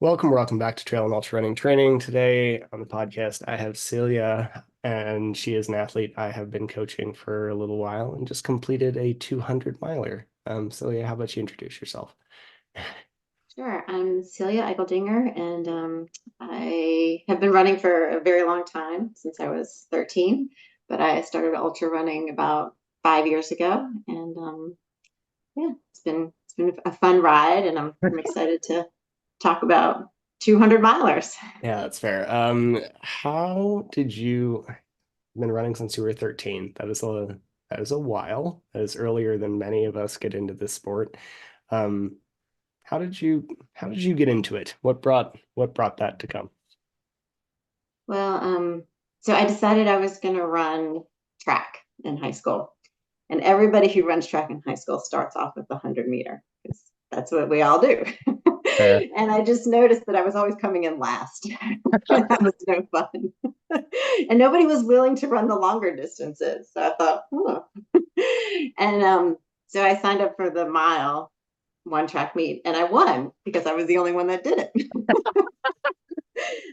Welcome back to Trail and Ultra Running Training. Today on the podcast, I have Celia, and she is an athlete I have been coaching for a little while and just completed a 200 miler. Celia, how about you introduce yourself? Sure. I'm Celia Eicheldinger, and I have been running for a very long time, since I was 13. But I started ultra running about 5 years ago, and yeah, it's been a fun ride, and I'm excited to talk about 200 milers. Yeah, that's fair. How did you been running since you were 13? That is a while. That is earlier than many of us get into this sport. Um, how did you get into it? What brought that to come? Well, so I decided I was going to run track in high school. And everybody who runs track in high school starts off with the 100 meter because that's what we all do. Fair. And I just noticed that I was always coming in last. That was no fun. And nobody was willing to run the longer distances. So I thought, oh. And so I signed up for the mile one track meet and I won because I was the only one that did it.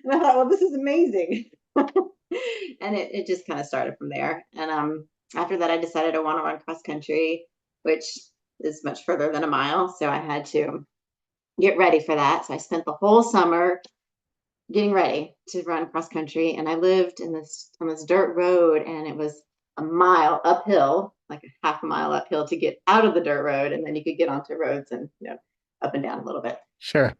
And I thought, well, this is amazing. And it just kind of started from there. And after that, I decided I want to run cross country, which is much further than a mile. So I had to get ready for that. So I spent the whole summer getting ready to run cross country. And I lived in this on this dirt road, and it was a mile uphill, like a half a mile uphill to get out of the dirt road, and then you could get onto roads and up and down a little bit. Sure.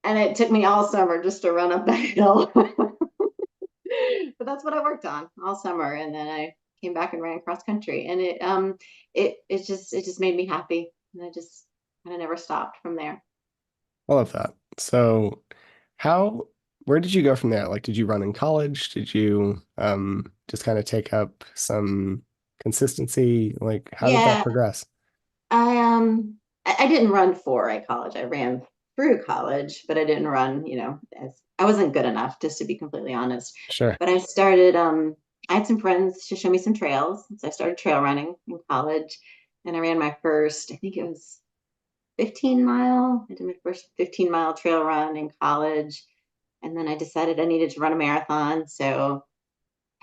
And it took me all summer just to run up that hill. But that's what I worked on all summer, and then I came back and ran cross country, and it just made me happy, and I just kind of never stopped from there. I love that. So, how, where did you go from there? Like, did you run in college? Did you just kind of take up some consistency? Like, how did that Yeah, progress? I didn't run for a college. I ran through college, but I didn't run. As I wasn't good enough, just to be completely honest. Sure. But I started. I had some friends to show me some trails, so I started trail running in college, and I ran my first. I think it was 15 mile. I did my first 15-mile trail run in college. And then I decided I needed to run a marathon. So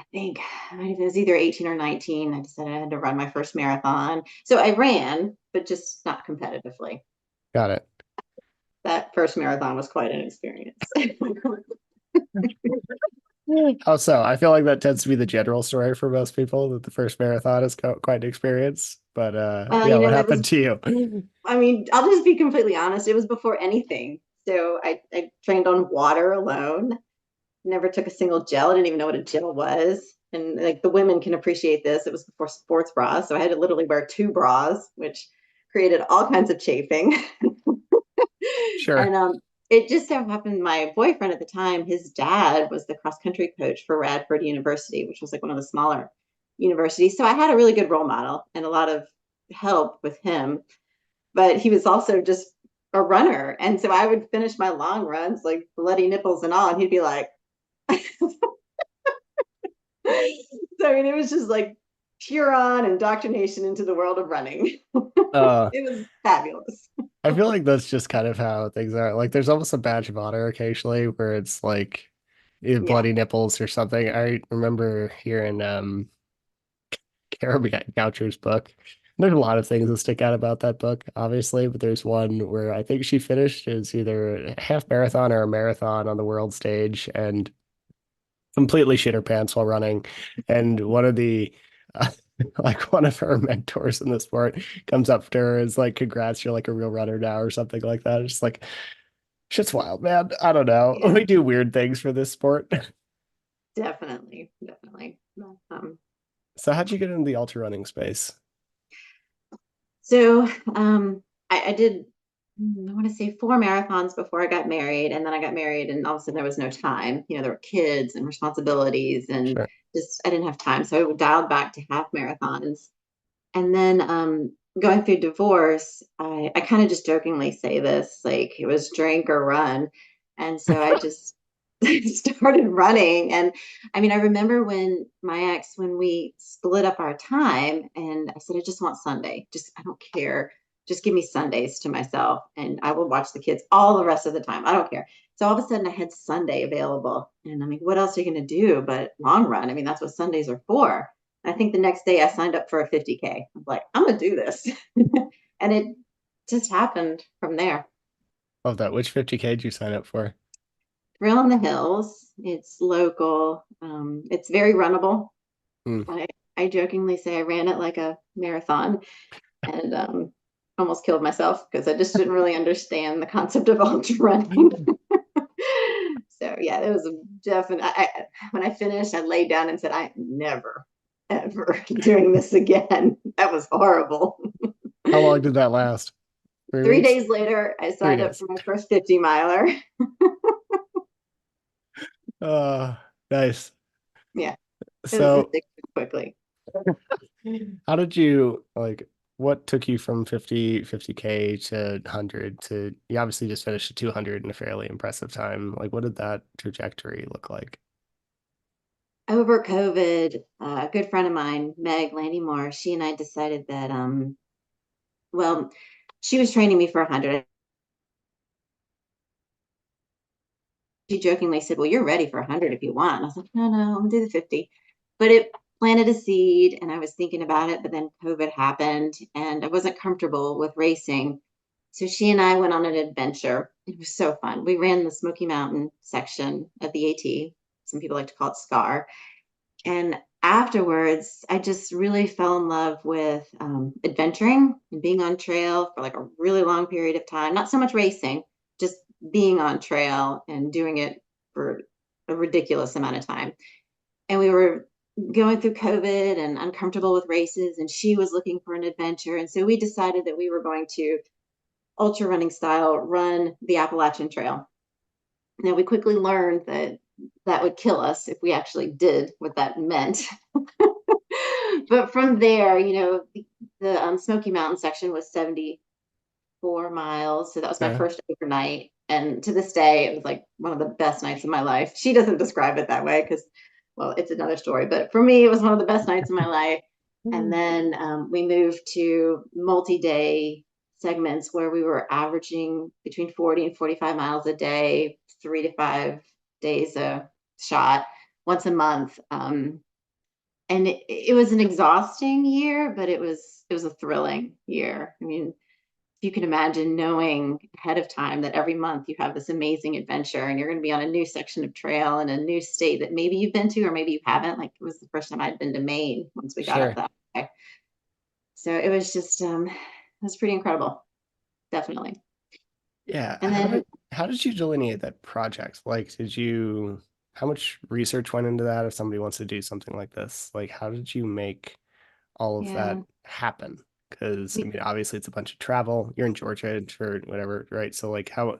I think it was either 18 or 19. I decided I had to run my first marathon. So I ran, but just not competitively. Got it. That first marathon was quite an experience. How so? I feel like that tends to be the general story for most people that the first marathon is quite an experience. But Well, yeah, what it happened was, to you? I mean, I'll just be completely honest. It was before anything. So I trained on water alone, never took a single gel. I didn't even know what a gel was. And like the women can appreciate this. It was before sports bras. So I had to literally wear two bras, which created all kinds of chafing. Sure. And it just so happened my boyfriend at the time, his dad was the cross country coach for Radford University, which was like one of the smaller universities. So I had a really good role model and a lot of help with him. But he was also just a runner. And so I would finish my long runs, like bloody nipples and all, and he'd be like, so I mean, it was just like pure on indoctrination into the world of running. Uh, It was fabulous. I feel like that's just kind of how things are. Like, there's almost a badge of honor occasionally where it's like Yeah. bloody nipples or something. I remember hearing Carol Goucher's book. There's a lot of things that stick out about that book, obviously, but there's one where I think she finished is either a half marathon or a marathon on the world stage and completely shit her pants while running. And one of the like one of her mentors in the sport comes up to her and is like, "Congrats, you're like a real runner now," or something like that. It's just like shit's wild, man. I don't know. Yeah, We do weird things for this sport. definitely. Definitely. Um, So how'd you get into the ultra running space? so I did, I want to say 4 marathons before I got married. And then I got married, and all of a sudden there was no time. There were kids and responsibilities, and Sure. just I didn't have time. So I dialed back to half marathons. And then going through divorce, I kind of just jokingly say this, like it was drink or run. And so I just started running. And I mean, I remember when my ex, when we split up our time, and I said, I just want Sunday. Just, I don't care. just give me Sundays to myself and I will watch the kids all the rest of the time. I don't care. So all of a sudden I had Sunday available. And I mean, what else are you going to do but long run? I mean, that's what Sundays are for. And I think the next day I signed up for a 50K. I was like, I'm going to do this. And it just happened from there. Love that. Which 50K did you sign up for? Thrill in the Hills. It's local. It's very runnable. Hmm. I, I jokingly say I ran it like a marathon and almost killed myself because I just didn't really understand the concept of ultra running. So yeah, it was a definite. When I finished, I laid down and said, "I am never, ever doing this again." That was horrible. How long did that last? Three Three weeks? days later, I 3 signed up days. for my first 50 miler. Uh, nice. Yeah, it was So, addicted quickly. how did you like what took you from 50K to 100 to you obviously just finished a 200 in a fairly impressive time. Like what did that trajectory look like? Over COVID, a good friend of mine, Meg Landymore, she and I decided that, well, she was training me for 100. She jokingly said, "Well, you're ready for 100 if you want." And I was like, "No, no, I'm gonna do the 50." But it planted a seed, and I was thinking about it. But then COVID happened, and I wasn't comfortable with racing. So she and I went on an adventure. It was so fun. We ran the Smoky Mountain section of the AT. Some people like to call it SCAR. And afterwards, I just really fell in love with adventuring and being on trail for like a really long period of time. Not so much racing, just being on trail and doing it for a ridiculous amount of time. And we were going through COVID and uncomfortable with races, and she was looking for an adventure. And so we decided that we were going to ultra running style run the Appalachian Trail. Now, we quickly learned that that would kill us if we actually did what that meant. But from there, the Smoky Mountain section was 74 miles. So that was my Okay. first overnight. And to this day, it was like one of the best nights of my life. She doesn't describe it that way because, well, it's another story. But for me, it was one of the best nights of my life. And then we moved to multi day segments where we were averaging between 40 and 45 miles a day, 3 to 5 days a shot, once a month. And it was an exhausting year, but it was a thrilling year. I mean, you can imagine knowing ahead of time that every month you have this amazing adventure and you're going to be on a new section of trail in a new state that maybe you've been to or maybe you haven't. Like it was the first time I'd been to Maine once we got up Sure. that way. So it was just it was pretty incredible, definitely. Yeah. And then How did you delineate that project? Like, how much research went into that if somebody wants to do something like this? Like, how did you make all of that yeah, happen? Because I we mean, obviously it's a bunch of travel. You're in Georgia for whatever, right? So like how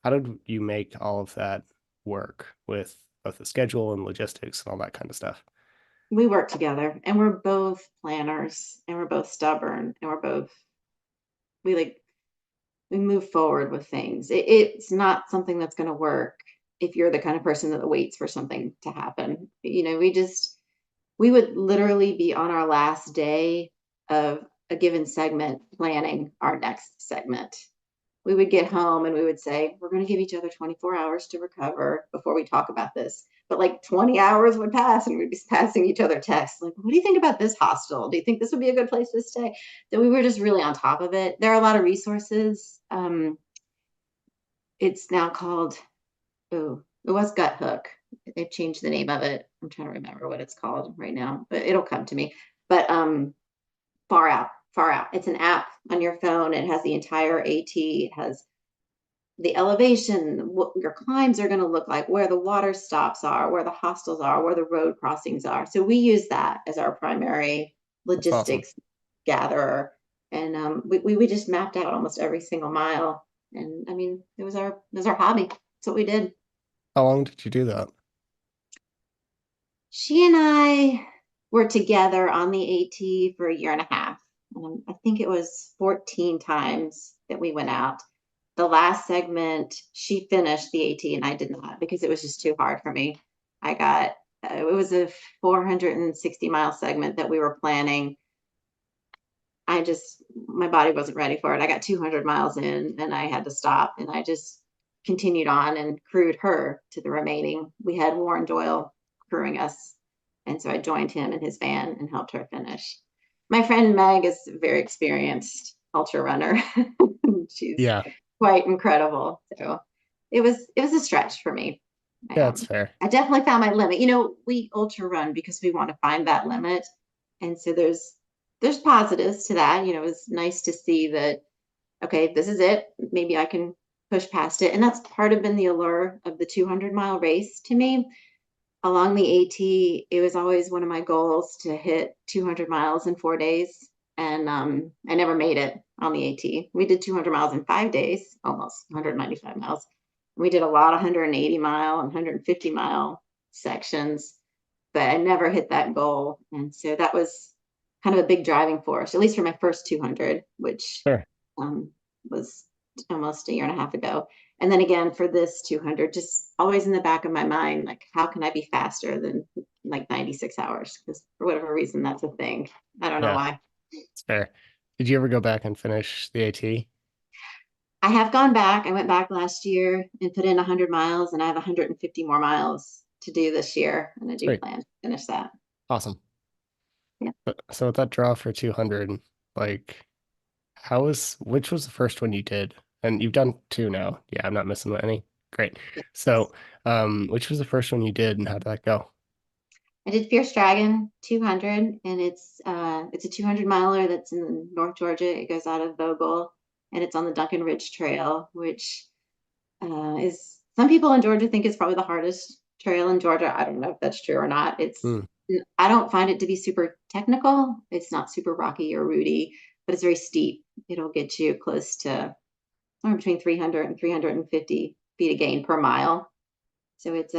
did you make all of that work with both the schedule and logistics and all that kind of stuff? we work together and we're both planners and we're both stubborn and we like we move forward with things. It's not something that's going to work if you're the kind of person that waits for something to happen. We would literally be on our last day of a given segment planning our next segment. We would get home and we would say, we're going to give each other 24 hours to recover before we talk about this. But like 20 hours would pass and we'd be passing each other texts like, what do you think about this hostel? Do you think this would be a good place to stay? So we were just really on top of it. There are a lot of resources. It's now called, oh, it was Gut Hook. They've changed the name of it. I'm trying to remember what it's called right now, but it'll come to me. But Far Out, Far Out. It's an app on your phone. It has the entire AT. It has the elevation, what your climbs are going to look like, where the water stops are, where the hostels are, where the road crossings are. So we use that as our primary That's awesome. logistics gatherer. And we just mapped out almost every single mile. And I mean, it was our hobby. That's what we did. How long did you do that? She and I were together on the AT for a year and a half. I think it was 14 times that we went out. The last segment, she finished the AT and I did not because it was just too hard for me. It was a 460 mile segment that we were planning. I just, my body wasn't ready for it. I got 200 miles in and I had to stop, and I just continued on and crewed her to the remaining. We had Warren Doyle crewing us. And so I joined him in his van and helped her finish. My friend Meg is a very experienced ultra runner. She's Yeah, quite incredible. So it was a stretch for me. I, yeah, that's um, fair. I definitely found my limit. We ultra run because we want to find that limit. And so there's positives to that. It's nice to see that, okay, this is it. Maybe I can push past it. And that's part of been the allure of the 200-mile race to me. Along the AT, it was always one of my goals to hit 200 miles in 4 days. And I never made it on the AT. We did 200 miles in 5 days, almost 195 miles. We did a lot of 180-mile and 150-mile sections, but I never hit that goal. And so that was kind of a big driving force, at least for my first 200, which Sure. was almost a year and a half ago. And then again for this 200, just always in the back of my mind, like, how can I be faster than like 96 hours? Because for whatever reason, that's a thing. I don't know Yeah, why. it's fair. Did you ever go back and finish the AT? I have gone back. I went back last year and put in 100 miles, and I have 150 more miles to do this year. And I do Sweet. plan to finish that. Awesome. Yeah. So with that draw for 200, like, which was the first one you did? And you've done two now. Yeah, I'm not missing any. Great. Yes. So, which was the first one you did and how did that go? I did Fierce Dragon 200, and it's a 200 miler that's in North Georgia. It goes out of Vogel, and it's on the Duncan Ridge Trail, which is, some people in Georgia think it's probably the hardest trail in Georgia. I don't know if that's true or not. Hmm. I don't find it to be super technical. It's not super rocky or rooty, but it's very steep. It'll get you close to somewhere between 300 and 350 feet of gain per mile. So it's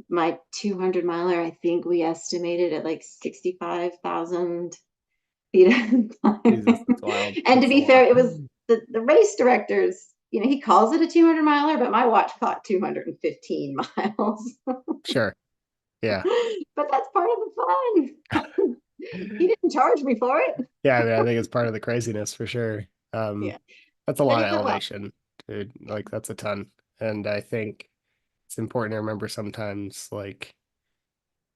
my 200 miler, I think we estimated at like 65,000 feet of Jesus, climb. that's wild. And to That's a be fair, lot. it was the race directors, he calls it a 200 miler, but my watch clocked 215 miles. Sure. Yeah. But that's part of the fun. He didn't charge me for it. Yeah, I mean, I think it's part of the craziness for sure. Yeah, That's a but lot of it went well. elevation, dude. Yeah, Like that's a ton. And I think it's important to remember sometimes, like,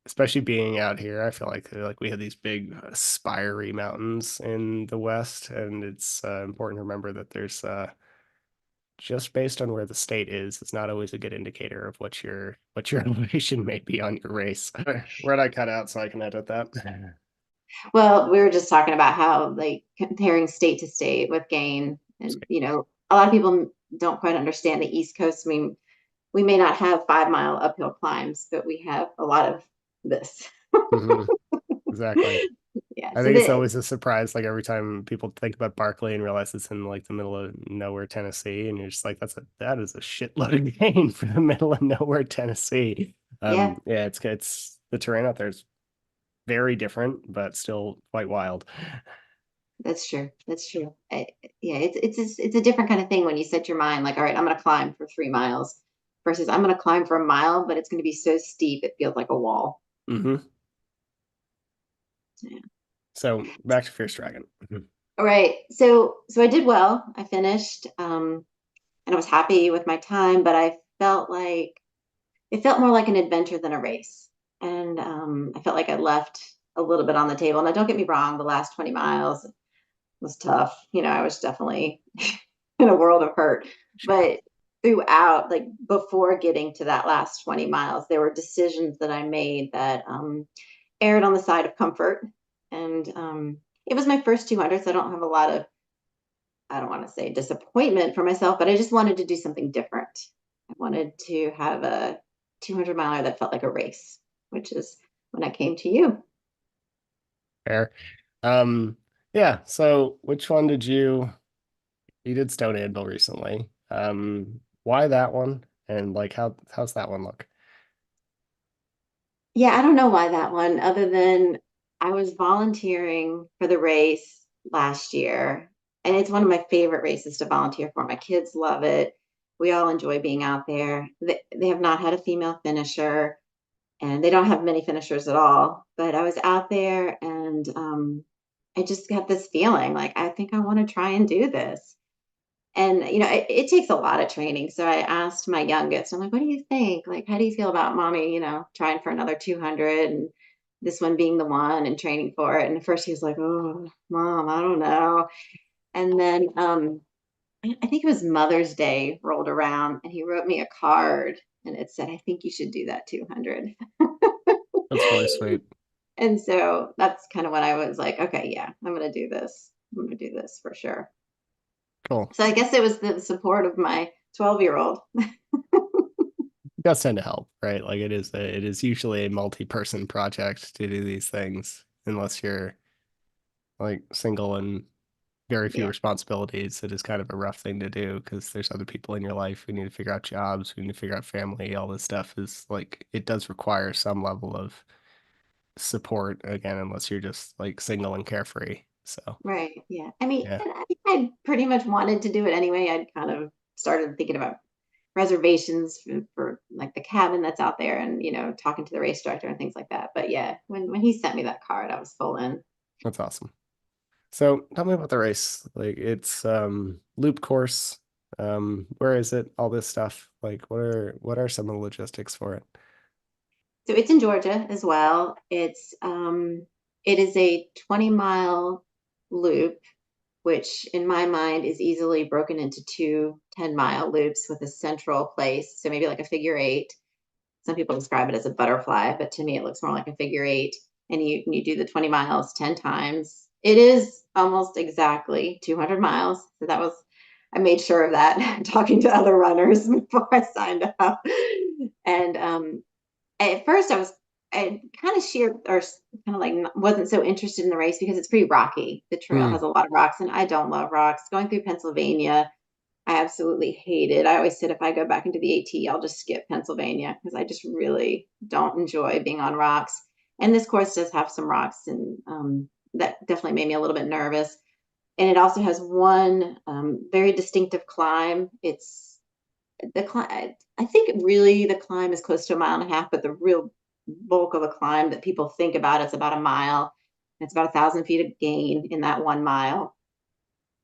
especially being out here, I feel like we have these big spiry mountains in the West, and it's important to remember that there's just based on where the state is, it's not always a good indicator of what your elevation may be on your race. Where'd I cut out so I can edit that? well, we were just talking about how, like, comparing state to state with gain, and a lot of people don't quite understand the East Coast. I mean, we may not have 5 mile uphill climbs, but we have a lot of this. Hmm. Exactly. Yeah. I So think it's that, always a surprise, like every time people think about Barkley and realize it's in like the middle of nowhere, Tennessee, and you're just like, that is a shitload of gain for the middle of nowhere, Tennessee. yeah, Yeah, it's the terrain out there is very different, but still quite wild. that's true. That's true. Yeah, it's a different kind of thing when you set your mind like, all right, I'm going to climb for 3 miles versus I'm going to climb for a mile, but it's going to be so steep it feels like a wall. Hmm. Yeah. So back to Fierce Dragon. Mhm. All right. So I did well. I finished, and I was happy with my time, but I felt like it felt more like an adventure than a race. And I felt like I left a little bit on the table. Now, don't get me wrong, the last 20 miles was tough. I was definitely in a world of hurt. Sure. But throughout, like before getting to that last 20 miles, there were decisions that I made that erred on the side of comfort. And it was my first 200, so I don't have a lot of, I don't want to say disappointment for myself, but I just wanted to do something different. I wanted to have a 200 miler that felt like a race, which is when I came to you. Fair. Um, yeah. So which one did you did Stone Anvil recently? Why that one? And like how's that one look? Yeah, I don't know why that one, other than I was volunteering for the race last year, and it's one of my favorite races to volunteer for. My kids love it. We all enjoy being out there. They have not had a female finisher, and they don't have many finishers at all. But I was out there, and I just got this feeling like I think I want to try and do this. And it takes a lot of training. So I asked my youngest, I'm like, what do you think? Like, how do you feel about mommy, trying for another 200 and this one being the one and training for it? And at first he was like, oh, mom, I don't know. And then I think it was Mother's Day rolled around and he wrote me a card and it said, I think you should do that 200. That's really sweet. And so that's kind of when I was like, okay, yeah, I'm going to do this. I'm going to do this for sure. Cool. So I guess it was the support of my 12-year-old. It does tend to help, right? Like it is usually a multi-person project to do these things, unless you're like single and very few Yeah, responsibilities. It is kind of a rough thing to do because there's other people in your life. We need to figure out jobs. We need to figure out family. All this stuff is like it does require some level of support again, unless you're just like single and carefree. So right. Yeah. I mean, yeah, and I pretty much wanted to do it anyway. I'd kind of started thinking about reservations for like the cabin that's out there and, talking to the race director and things like that. But yeah, when he sent me that card, I was full in. that's awesome. So tell me about the race. Like it's loop course. Where is it? All this stuff. Like what are some of the logistics for it? So it's in Georgia as well. It is a 20-mile loop, which in my mind is easily broken into two 10-mile loops with a central place. So maybe like a figure eight. Some people describe it as a butterfly, but to me it looks more like a figure eight. And you do the 20 miles 10 times. It is almost exactly 200 miles. So I made sure of that talking to other runners before I signed up. And at first I kind of sheer or kind of like wasn't so interested in the race because it's pretty rocky. The trail Hmm. has a lot of rocks and I don't love rocks. Going through Pennsylvania, I absolutely hate it. I always said if I go back into the AT, I'll just skip Pennsylvania because I just really don't enjoy being on rocks. And this course does have some rocks, and that definitely made me a little bit nervous. And it also has one very distinctive climb. It's the climb. I think really the climb is close to a mile and a half, but the real bulk of the climb that people think about is about a mile. It's about 1,000 feet of gain in that 1 mile,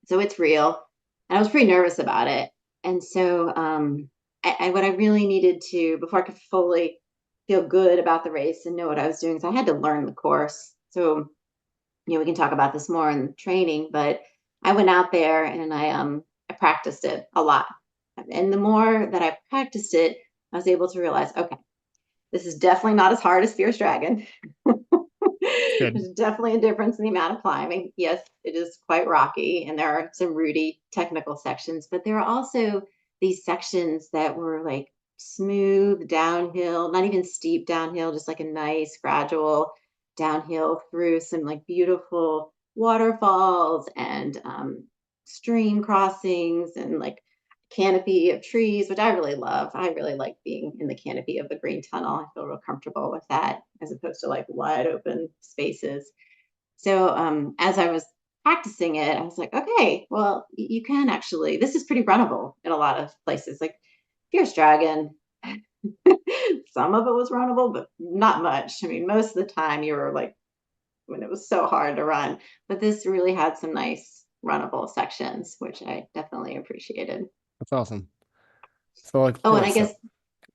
so it's real. And I was pretty nervous about it. And so what I really needed to, before I could fully feel good about the race and know what I was doing, is I had to learn the course. So, we can talk about this more in training, but I went out there and I practiced it a lot. And the more that I practiced it, I was able to realize, okay, this is definitely not as hard as Fierce Dragon. Good. There's definitely a difference in the amount of climbing. Yes, it is quite rocky, and there are some rooty technical sections, but there are also these sections that were like smooth downhill, not even steep downhill, just like a nice gradual downhill through some like beautiful waterfalls and stream crossings and like canopy of trees, which I really love. I really like being in the canopy of the green tunnel. I feel real comfortable with that as opposed to like wide open spaces. So as I was practicing it, I was like, okay, well, you can actually, this is pretty runnable in a lot of places. Like Fierce Dragon, some of it was runnable, but not much. I mean, most of the time you were like, when it was so hard to run, but this really had some nice runnable sections, which I definitely appreciated. That's awesome. So like Oh, and I course. guess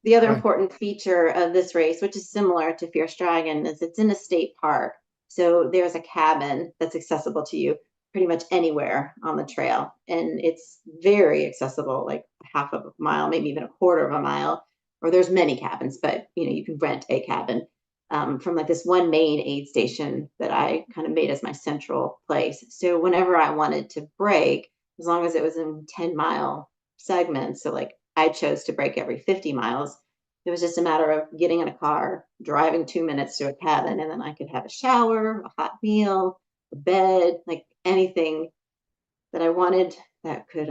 the other Right. important feature of this race, which is similar to Fierce Dragon, is it's in a state park. So there's a cabin that's accessible to you pretty much anywhere on the trail. And it's very accessible, like half of a mile, maybe even a quarter of a mile. Or there's many cabins, but you can rent a cabin from like this one main aid station that I kind of made as my central place. So whenever I wanted to break, as long as it was in 10-mile segments, so like I chose to break every 50 miles. It was just a matter of getting in a car, driving 2 minutes to a cabin, and then I could have a shower, a hot meal, a bed, like anything that I wanted that could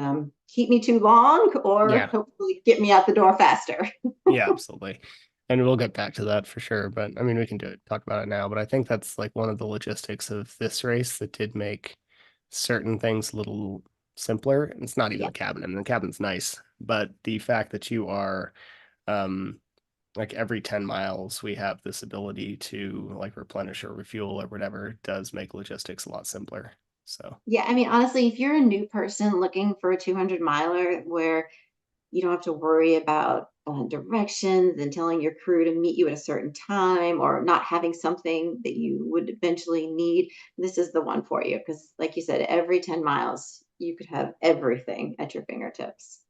keep me too long or Yeah. hopefully get me out the door faster. Yeah, absolutely. And we'll get back to that for sure. But I mean, we can talk about it now. But I think that's like one of the logistics of this race that did make certain things a little simpler. It's not even Yeah, the cabin. I mean, the cabin's nice, but the fact that you are um like every 10 miles we have this ability to like replenish or refuel or whatever does make logistics a lot simpler. So Yeah, I mean, honestly, if you're a new person looking for a 200 miler where you don't have to worry about directions and telling your crew to meet you at a certain time or not having something that you would eventually need, this is the one for you. Because, like you said, every 10 miles, you could have everything at your fingertips.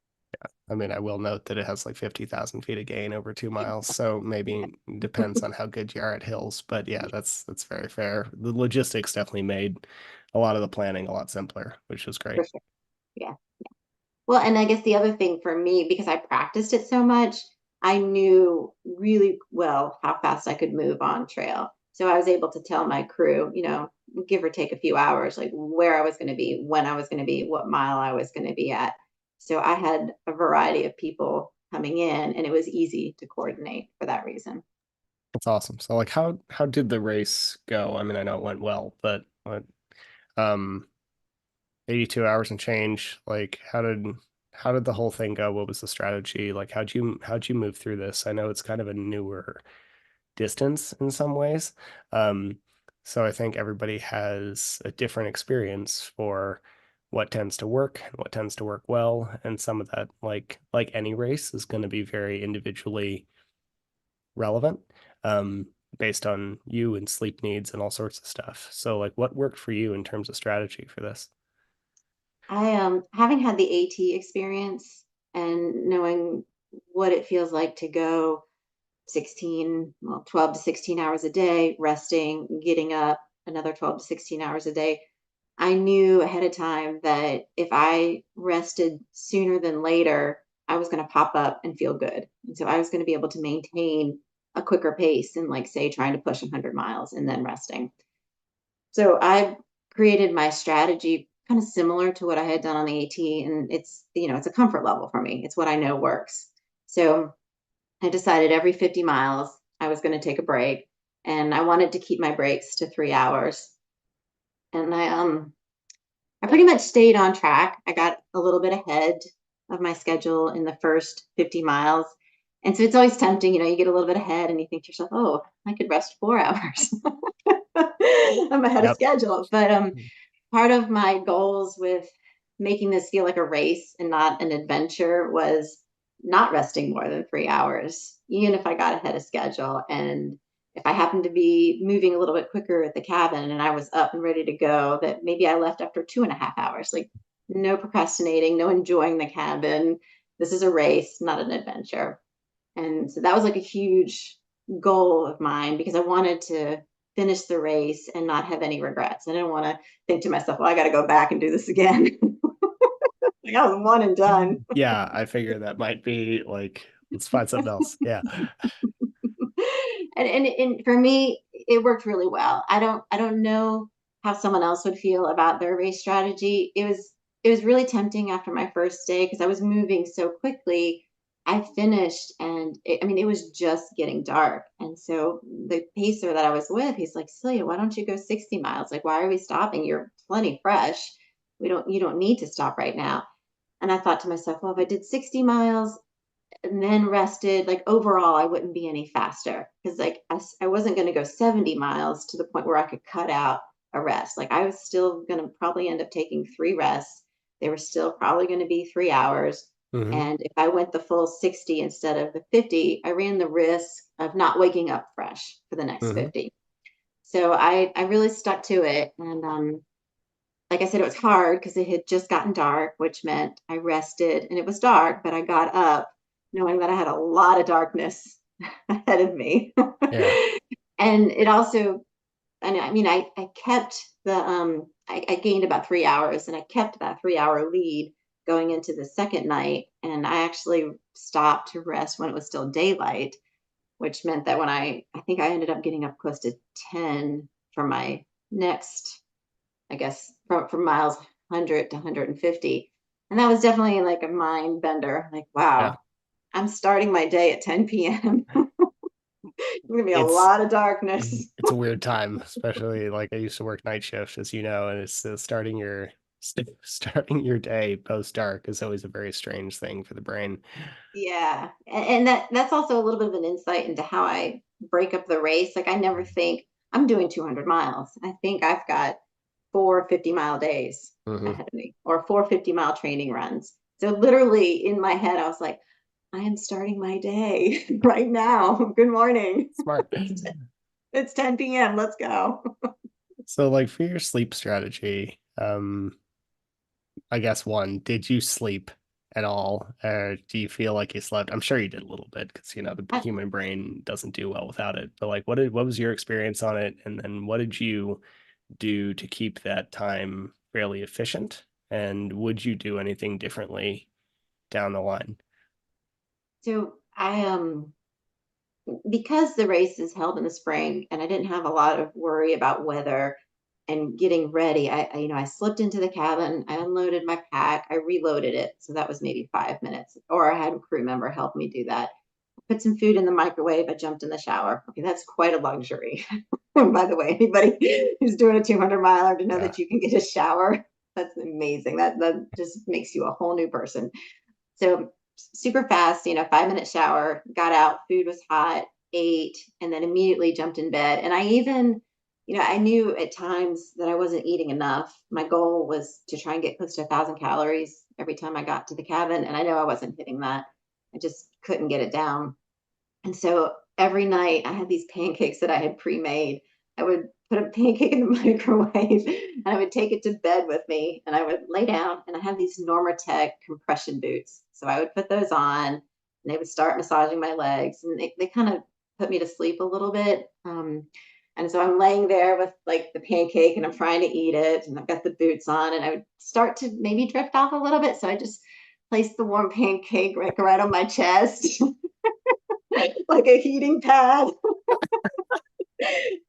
I mean, I will note that it has like 50,000 feet of gain over 2 miles. So maybe depends on how good you are at hills. But yeah, that's very fair. The logistics definitely made a lot of the planning a lot simpler, which was great. For sure. Yeah. Well, and I guess the other thing for me, because I practiced it so much, I knew really well how fast I could move on trail. So I was able to tell my crew, give or take a few hours, like where I was going to be, when I was going to be, what mile I was going to be at. So I had a variety of people coming in, and it was easy to coordinate for that reason. That's awesome. So like how did the race go? I mean, I know it went well, but what, um 82 hours and change, like how did the whole thing go? What was the strategy? Like how'd you move through this? I know it's kind of a newer distance in some ways. Um, so I think everybody has a different experience for what tends to work and what tends to work well. And some of that, like any race, is going to be very individually relevant, um, based on you and sleep needs and all sorts of stuff. So like what worked for you in terms of strategy for this? I having had the AT experience and knowing what it feels like to go 16, well, 12 to 16 hours a day, resting, getting up another 12 to 16 hours a day. I knew ahead of time that if I rested sooner than later, I was going to pop up and feel good. And so I was going to be able to maintain a quicker pace and, like, say, trying to push 100 miles and then resting. So I created my strategy kind of similar to what I had done on the AT. And it's a comfort level for me. It's what I know works. So I decided every 50 miles I was going to take a break, and I wanted to keep my breaks to 3 hours. And I pretty much stayed on track. I got a little bit ahead of my schedule in the first 50 miles. And so it's always tempting, you get a little bit ahead and you think to yourself, oh, I could rest 4 hours. I'm ahead of Yep. schedule. But part of my goals with making this feel like a race and not an adventure was not resting more than 3 hours, even if I got ahead of schedule. And if I happened to be moving a little bit quicker at the cabin and I was up and ready to go, that maybe I left after 2.5 hours. Like, no procrastinating, no enjoying the cabin. This is a race, not an adventure. And so that was like a huge goal of mine because I wanted to finish the race and not have any regrets. I didn't want to think to myself, well, I got to go back and do this again. Like, I was one and done. Yeah, I figure that might be like, let's find something else. Yeah. And for me, it worked really well. I don't know how someone else would feel about their race strategy. It was really tempting after my first day because I was moving so quickly. I finished, and I mean, it was just getting dark. And so the pacer that I was with, he's like, Celia, why don't you go 60 miles? Like, why are we stopping? You're plenty fresh. You don't need to stop right now. And I thought to myself, well, if I did 60 miles and then rested, like, overall, I wouldn't be any faster because, like, I wasn't going to go 70 miles to the point where I could cut out a rest. Like, I was still going to probably end up taking 3 rests. They were still probably going to be 3 hours. Hmm. And if I went the full 60 instead of the 50, I ran the risk of not waking up fresh for the next Hmm. 50. So I really stuck to it. And like I said, it was hard because it had just gotten dark, which meant I rested and it was dark, but I got up knowing that I had a lot of darkness ahead of me. Yeah. And it also, and I mean, I kept I gained about 3 hours and I kept that 3 hour lead going into the second night. And I actually stopped to rest when it was still daylight, which meant that when I think I ended up getting up close to 10 for my next, I guess, from miles 100 to 150. And that was definitely like a mind bender. Like, Yeah. wow, I'm starting my day at 10 p.m. There's going to be a It's lot of darkness. it's a weird time, especially like I used to work night shifts, as you know, and it's Starting your day post dark is always a very strange thing for the brain. Yeah. And that's also a little bit of an insight into how I break up the race. Like I never think I'm doing 200 miles. I think I've got 4 50-mile days Hmm. ahead of me or 4 50-mile training runs. So literally in my head, I was like, I am starting my day right now. Good morning. Smart. It's 10 p.m. Let's go. So like for your sleep strategy, I guess one, did you sleep at all? Or do you feel like you slept? I'm sure you did a little bit because the I, human brain doesn't do well without it. But like what was your experience on it? And then what did you do to keep that time fairly efficient? And would you do anything differently down the line? so I because the race is held in the spring and I didn't have a lot of worry about weather and getting ready, I slipped into the cabin, I unloaded my pack, I reloaded it. So that was maybe 5 minutes. Or I had a crew member help me do that. Put some food in the microwave, I jumped in the shower. Okay, that's quite a luxury. By the way, anybody who's doing a 200 miler to know Yeah. that you can get a shower, that's amazing. That just makes you a whole new person. So super fast, 5 minute shower, got out, food was hot, ate, and then immediately jumped in bed. And I even, I knew at times that I wasn't eating enough. My goal was to try and get close to 1,000 calories every time I got to the cabin. And I know I wasn't hitting that. I just couldn't get it down. And so every night I had these pancakes that I had pre-made. I would put a pancake in the microwave and I would take it to bed with me and I would lay down and I have these Normatec compression boots. So I would put those on and they would start massaging my legs and they kind of put me to sleep a little bit. And so I'm laying there with like the pancake and I'm trying to eat it and I've got the boots on and I would start to maybe drift off a little bit. So I just placed the warm pancake right on my chest like a heating pad.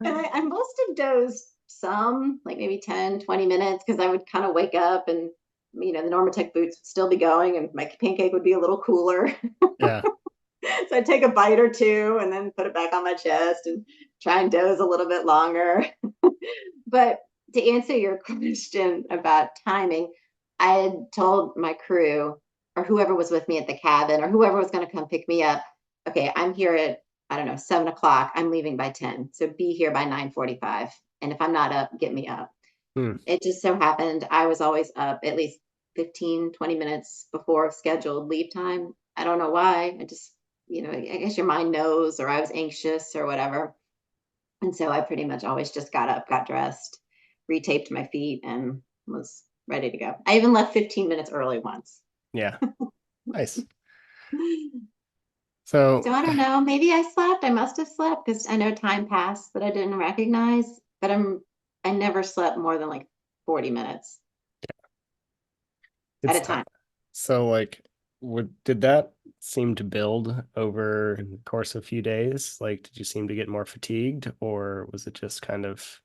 And I must have dozed some, like maybe 10, 20 minutes, because I would kind of wake up and, the Normatec boots would still be going and my pancake would be a little cooler. Yeah. So I'd take a bite or two and then put it back on my chest and try and doze a little bit longer. But to answer your question about timing, I had told my crew or whoever was with me at the cabin or whoever was going to come pick me up, okay, I'm here at, I don't know, 7 o'clock. I'm leaving by 10. So be here by 9:45. And if I'm not up, get me up. Hmm. It just so happened I was always up at least 15, 20 minutes before scheduled leave time. I don't know why. I just, I guess your mind knows, or I was anxious or whatever. And so I pretty much always just got up, got dressed, retaped my feet, and was ready to go. I even left 15 minutes early once. Yeah. Nice. So So I don't know. Maybe I slept. I must have slept because I know time passed that I didn't recognize. But I never slept more than like 40 minutes at it's a tough. time. So like did that seem to build over the course of a few days? Like did you seem to get more fatigued or was it just kind of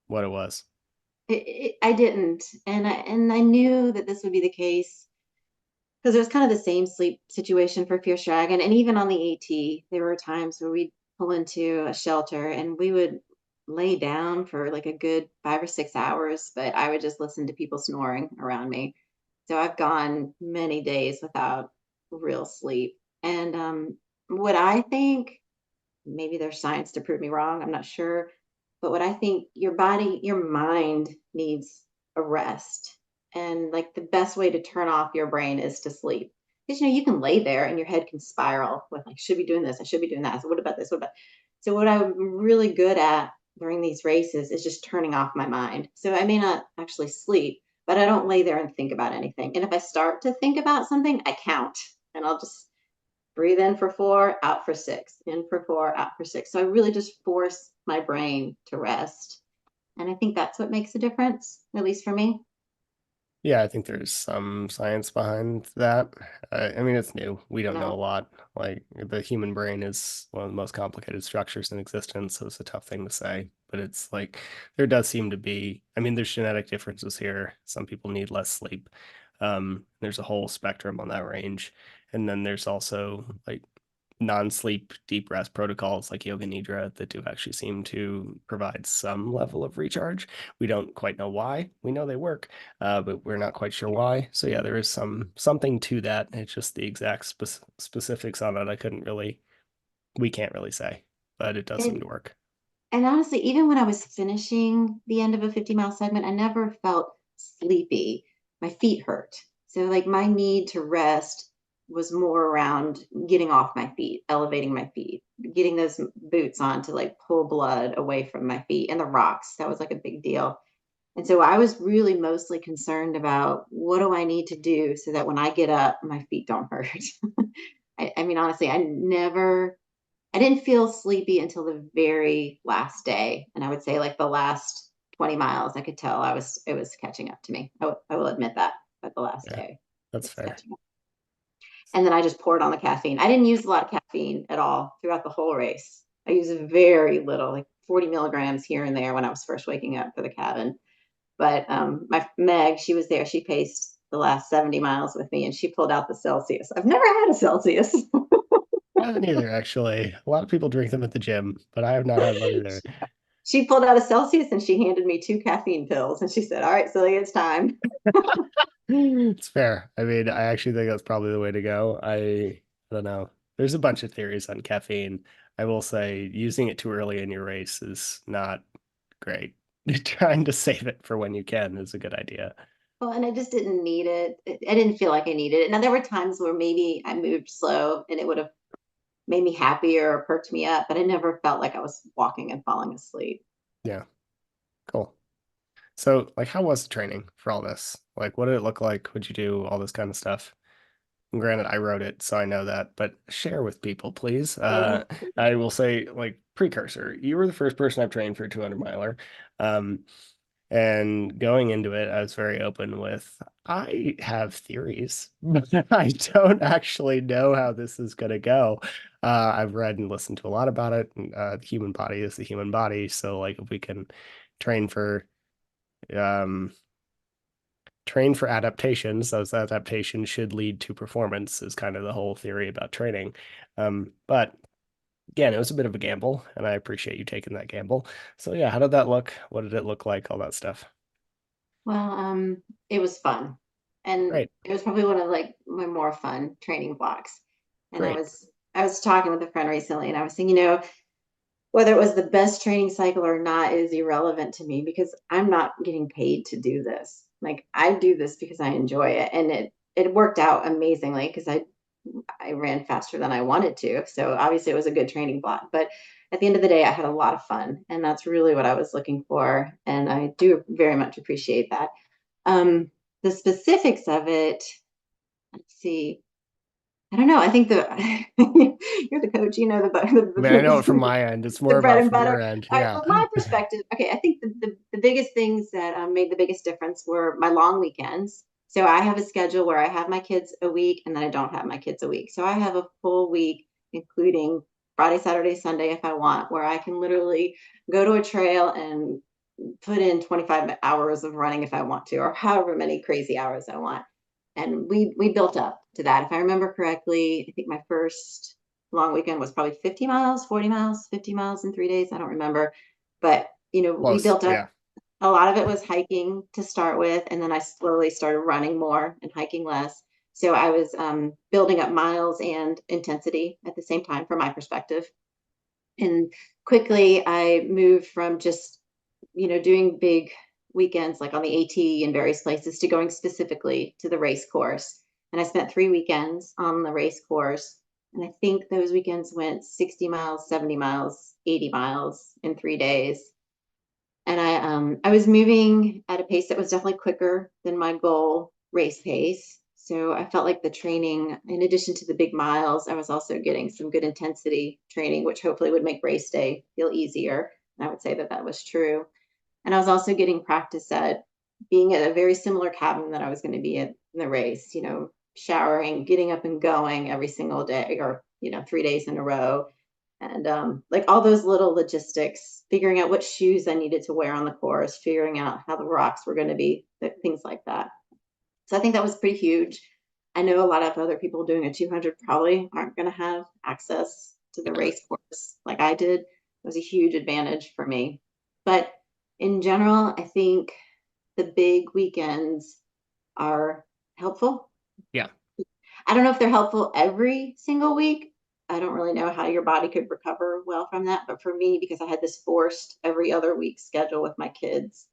what it was? I didn't, and I knew that this would be the case because it was kind of the same sleep situation for Fierce Dragon, and even on the AT, there were times where we'd pull into a shelter and we would lay down for like a good 5 or 6 hours, but I would just listen to people snoring around me. So I've gone many days without real sleep, and what I think, maybe there's science to prove me wrong, I'm not sure. But what I think your body, your mind needs a rest. And like the best way to turn off your brain is to sleep. Because you can lay there and your head can spiral with like, should be doing this, I should be doing that. So what about this? What about so what I'm really good at during these races is just turning off my mind. So I may not actually sleep, but I don't lay there and think about anything. And if I start to think about something, I count and I'll just breathe in for 4, out for 6, in for 4, out for 6. So I really just force my brain to rest. And I think that's what makes a difference, at least for me. Yeah, I think there's some science behind that. I mean, it's new. We don't know a No. lot. Like the human brain is one of the most complicated structures in existence, so it's a tough thing to say. But it's like there does seem to be, I mean, there's genetic differences here. Some people need less sleep. There's a whole spectrum on that range. And then there's also like non-sleep deep rest protocols like yoga nidra that do actually seem to provide some level of recharge. We don't quite know why. We know they work, but we're not quite sure why. So yeah, there is something to that. It's just the exact specifics on it. We can't really say, but it does seem And to work. and honestly, even when I was finishing the end of a 50-mile segment, I never felt sleepy. My feet hurt. So like my need to rest was more around getting off my feet, elevating my feet, getting those boots on to like pull blood away from my feet and the rocks. That was like a big deal. And so I was really mostly concerned about what do I need to do so that when I get up, my feet don't hurt. I mean, honestly, I didn't feel sleepy until the very last day. And I would say like the last 20 miles, I could tell it was catching up to me. I will admit that, but the last Yeah, day, that's it's fair. catching up. And then I just poured on the caffeine. I didn't use a lot of caffeine at all throughout the whole race. I used very little, like 40 milligrams here and there when I was first waking up for the cabin. But my Meg, she was there. She paced the last 70 miles with me and she pulled out the Celsius. I've never had a Celsius. I haven't either, actually. A lot of people drink them at the gym, but I have not had one either. She pulled out a Celsius and she handed me two caffeine pills and she said, "All right, Celia, it's time." It's fair. I mean, I actually think that's probably the way to go. I don't know. There's a bunch of theories on caffeine. I will say using it too early in your race is not great. Trying to save it for when you can is a good idea. Well, and I just didn't need it. I didn't feel like I needed it. Now, there were times where maybe I moved slow and it would have made me happier or perked me up, but I never felt like I was walking and falling asleep. Yeah, cool. So, like, how was the training for all this? Like, what did it look like? Would you do all this kind of stuff? And granted, I wrote it, so I know that, but share with people, please. Oh, I will say, like, precursor, you were the first person I've trained for a 200 miler. Um, and going into it, I was very open with, I have theories, but I don't actually know how this is going to go. I've read and listened to a lot about it. The human body is the human body. So, like, if we can train for, um, train for adaptations. Those adaptations should lead to performance, is kind of the whole theory about training. But again, it was a bit of a gamble, and I appreciate you taking that gamble. So yeah, how did that look? What did it look like? All that stuff. well, it was fun. And Great, it was probably one of like my more fun training blocks. And great. I was talking with a friend recently and I was saying, whether it was the best training cycle or not is irrelevant to me because I'm not getting paid to do this. Like I do this because I enjoy it. And it worked out amazingly because I ran faster than I wanted to. So obviously it was a good training block. But at the end of the day, I had a lot of fun. And that's really what I was looking for. And I do very much appreciate that. Um, the specifics of it, let's see. I don't know. I think the you're the coach, I mean, I know it from my end. It's the more bread about and from butter. your end. All right, Yeah. from my perspective, okay, I think the biggest things that made the biggest difference were my long weekends. So I have a schedule where I have my kids a week and then I don't have my kids a week. So I have a full week, including Friday, Saturday, Sunday, if I want, where I can literally go to a trail and put in 25 hours of running if I want to, or however many crazy hours I want. And we built up to that. If I remember correctly, I think my first long weekend was probably 50 miles, 40 miles, 50 miles in 3 days. I don't remember. But, we Close. built up. Yeah. A lot of it was hiking to start with. And then I slowly started running more and hiking less. So I was building up miles and intensity at the same time, from my perspective. And quickly I moved from just, doing big weekends like on the AT in various places to going specifically to the race course. And I spent 3 weekends on the race course. And I think those weekends went 60 miles, 70 miles, 80 miles in 3 days. And I was moving at a pace that was definitely quicker than my goal race pace. So I felt like the training, in addition to the big miles, I was also getting some good intensity training, which hopefully would make race day feel easier. And I would say that that was true. And I was also getting practice at being at a very similar cabin that I was going to be at in the race, showering, getting up and going every single day or, 3 days in a row, and like all those little logistics, figuring out what shoes I needed to wear on the course, figuring out how the rocks were going to be, things like that. So I think that was pretty huge. I know a lot of other people doing a 200 probably aren't going to have access to the Yeah. race course like I did. It was a huge advantage for me. But in general, I think the big weekends are helpful. Yeah. I don't know if they're helpful every single week. I don't really know how your body could recover well from that. But for me, because I had this forced every other week schedule with my kids,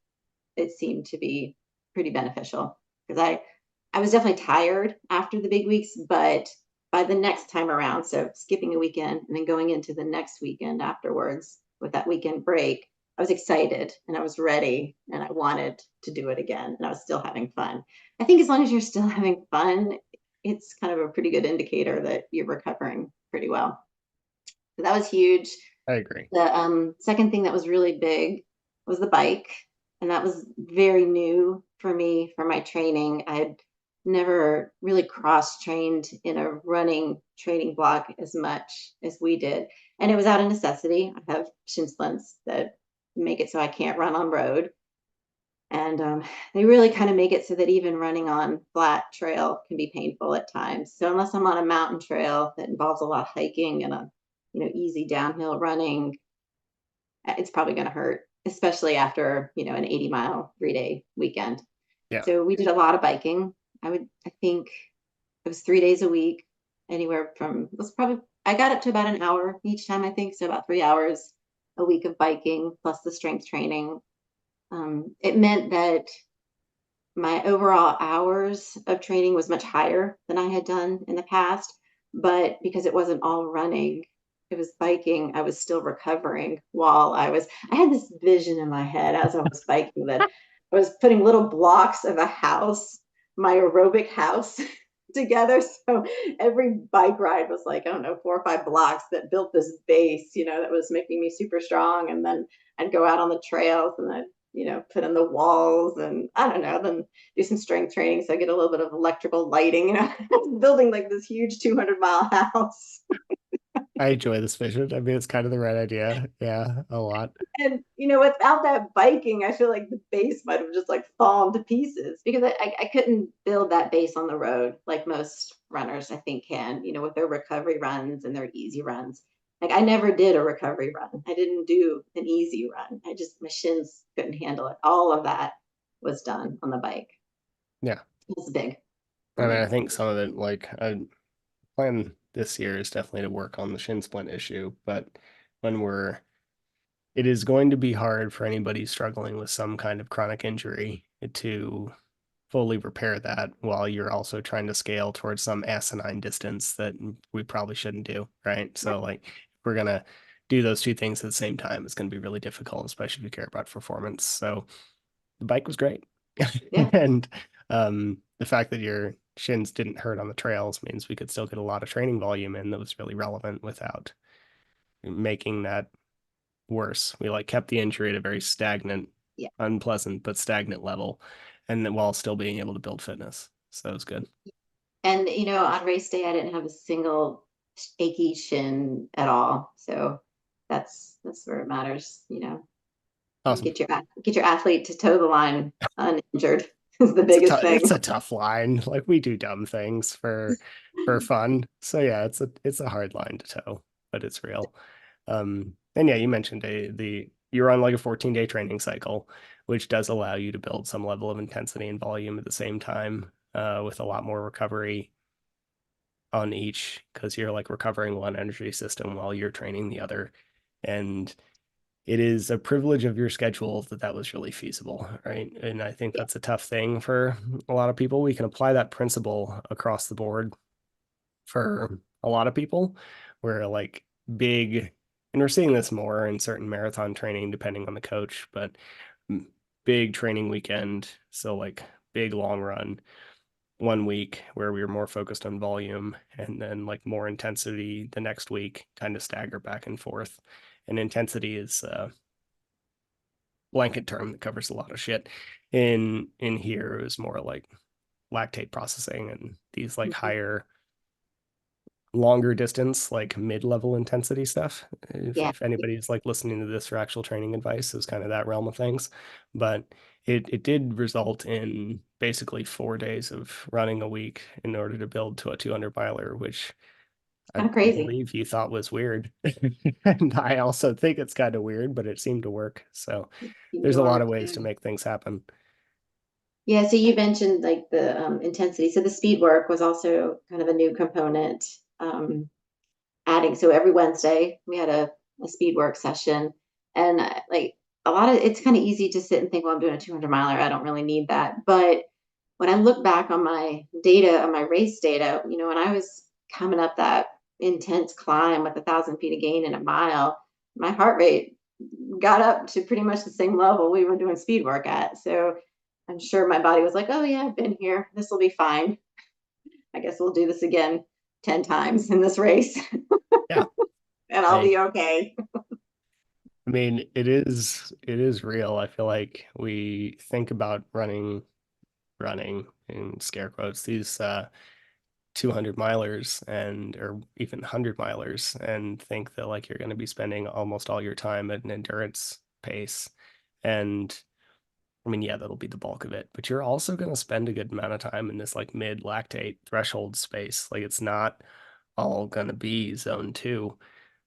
it seemed to be pretty beneficial because I was definitely tired after the big weeks, but by the next time around, so skipping a weekend and then going into the next weekend afterwards with that weekend break, I was excited and I was ready and I wanted to do it again and I was still having fun. I think as long as you're still having fun, it's kind of a pretty good indicator that you're recovering pretty well. So that was huge. I agree. The second thing that was really big was the bike, and that was very new for me for my training. I had never really cross trained in a running training block as much as we did, and it was out of necessity. I have shin splints that make it so I can't run on road, and they really kind of make it so that even running on flat trail can be painful at times. So unless I'm on a mountain trail that involves a lot of hiking and a easy downhill running, it's probably going to hurt, especially after, an 80-mile 3-day weekend. Yeah. So we did a lot of biking. I think it was 3 days a week, anywhere from, it was probably, I got up to about an hour each time, I think. So about 3 hours a week of biking plus the strength training. It meant that my overall hours of training was much higher than I had done in the past. But because it wasn't all running, it was biking, I was still recovering while I had this vision in my head as I was biking that I was putting little blocks of a house, my aerobic house, together. So every bike ride was like, I don't know, 4 or 5 blocks that built this base, that was making me super strong. And then I'd go out on the trails and I'd, put in the walls and I don't know, then do some strength training so I get a little bit of electrical lighting. Building like this huge 200-mile house. I enjoy this vision. I mean, it's kind of the right idea. Yeah, a lot. And without that biking, I feel like the base might have just like fallen to pieces because I couldn't build that base on the road like most runners I think can, with their recovery runs and their easy runs. Like I never did a recovery run. I didn't do an easy run. My shins couldn't handle it. All of that was done on the bike. Yeah. It was big for I mean, I me. think some of it, like, I plan this year is definitely to work on the shin splint issue, but when it is going to be hard for anybody struggling with some kind of chronic injury to fully repair that while you're also trying to scale towards some asinine distance that we probably shouldn't do, right? So, like, if we're gonna do those two things at the same time, it's going to be really difficult, especially if you care about performance. So, the bike was great. Yeah. And the fact that your shins didn't hurt on the trails means we could still get a lot of training volume in that was really relevant without making that worse. We like kept the injury at a very stagnant, Yeah. unpleasant, but stagnant level, and then while still being able to build fitness. So it was good. And on race day, I didn't have a single achy shin at all. So that's where it matters. Awesome. Get your athlete to toe the line uninjured is the biggest It's thing. a tough line. Like we do dumb things for fun. So yeah, it's a hard line to toe, but it's real. And yeah, you mentioned you're on like a 14-day training cycle, which does allow you to build some level of intensity and volume at the same time, with a lot more recovery on each because you're like recovering one energy system while you're training the other. And it is a privilege of your schedule that that was really feasible, right? And I think Yeah, that's a tough thing for a lot of people. We can apply that principle across the board for a lot of people, where like big, and we're seeing this more in certain marathon training, depending on the coach, but big training weekend. So like big long run 1 week where we were more focused on volume and then like more intensity the next week, kind of stagger back and forth. And intensity is blanket term that covers a lot of shit. In here, it was more like lactate processing and these like mhm. higher, longer distance, like mid-level intensity stuff. If, Yeah, if anybody's like listening to this for actual training advice, is kind of that realm of things. But it did result in basically 4 days of running a week in order to build to a 200 miler, which I Kind of crazy. believe you thought was weird. And I also think it's kind of weird, but it seemed to work. So Seemed there's to a lot work. of ways Yeah. to make things happen. Yeah, so you mentioned like the intensity. So the speed work was also kind of a new component. Adding, so every Wednesday we had a speed work session, and like a lot of it's kind of easy to sit and think, well, I'm doing a 200 miler. I don't really need that. But when I look back on my data, on my race data, when I was coming up that intense climb with 1,000 feet of gain in a mile, my heart rate got up to pretty much the same level we were doing speed work at. So I'm sure my body was like, oh, yeah, I've been here. This will be fine. I guess we'll do this again 10 times in this race Yeah. and I'll I be okay. I mean, it is real. I feel like we think about running in scare quotes, these 200 milers and or even 100 milers and think that like you're going to be spending almost all your time at an endurance pace. And I mean, yeah, that'll be the bulk of it, but you're also going to spend a good amount of time in this like mid lactate threshold space. Like it's not all going to be zone two.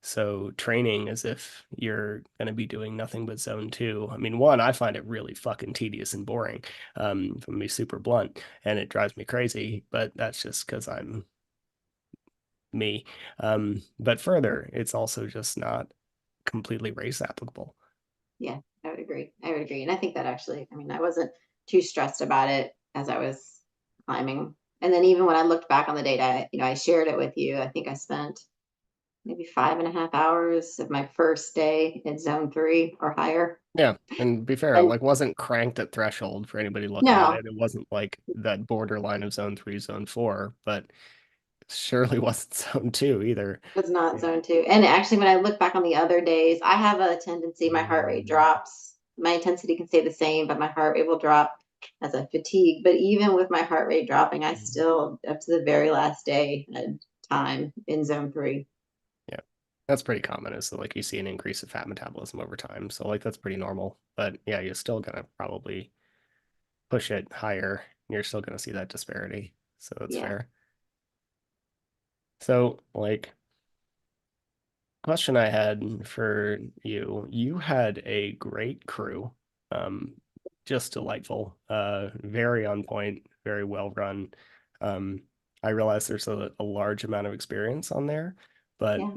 So training as if you're going to be doing nothing but zone two. I mean, one, I find it really fucking tedious and boring, if I'm be super blunt, and it drives me crazy, but that's just because I'm me. But further, it's also just not completely race applicable. Yeah, I would agree. I would agree. And I think that actually, I mean, I wasn't too stressed about it as I was climbing. And then even when I looked back on the data, I shared it with you. I think I spent maybe 5.5 hours of my first day in zone three or higher. Yeah, and be fair, it And like wasn't cranked at threshold for anybody looking at no, it. It wasn't like that borderline of zone three, zone four, but it surely wasn't zone two either. it was not Yeah. zone two. And actually, when I look back on the other days, I have a tendency, my heart rate drops. My intensity can stay the same, but my heart rate will drop as I fatigue. But even with my heart rate dropping, I still, up to the very last day, had time in zone three. Yeah. That's pretty common is that like you see an increase of fat metabolism over time. So like that's pretty normal. But yeah, you're still gonna probably push it higher. You're still gonna see that disparity. So that's Yeah. fair. So like question I had for you, you had a great crew. Um, just delightful, very on point, very well run. Um, I realize there's a large amount of experience on there, but Yeah.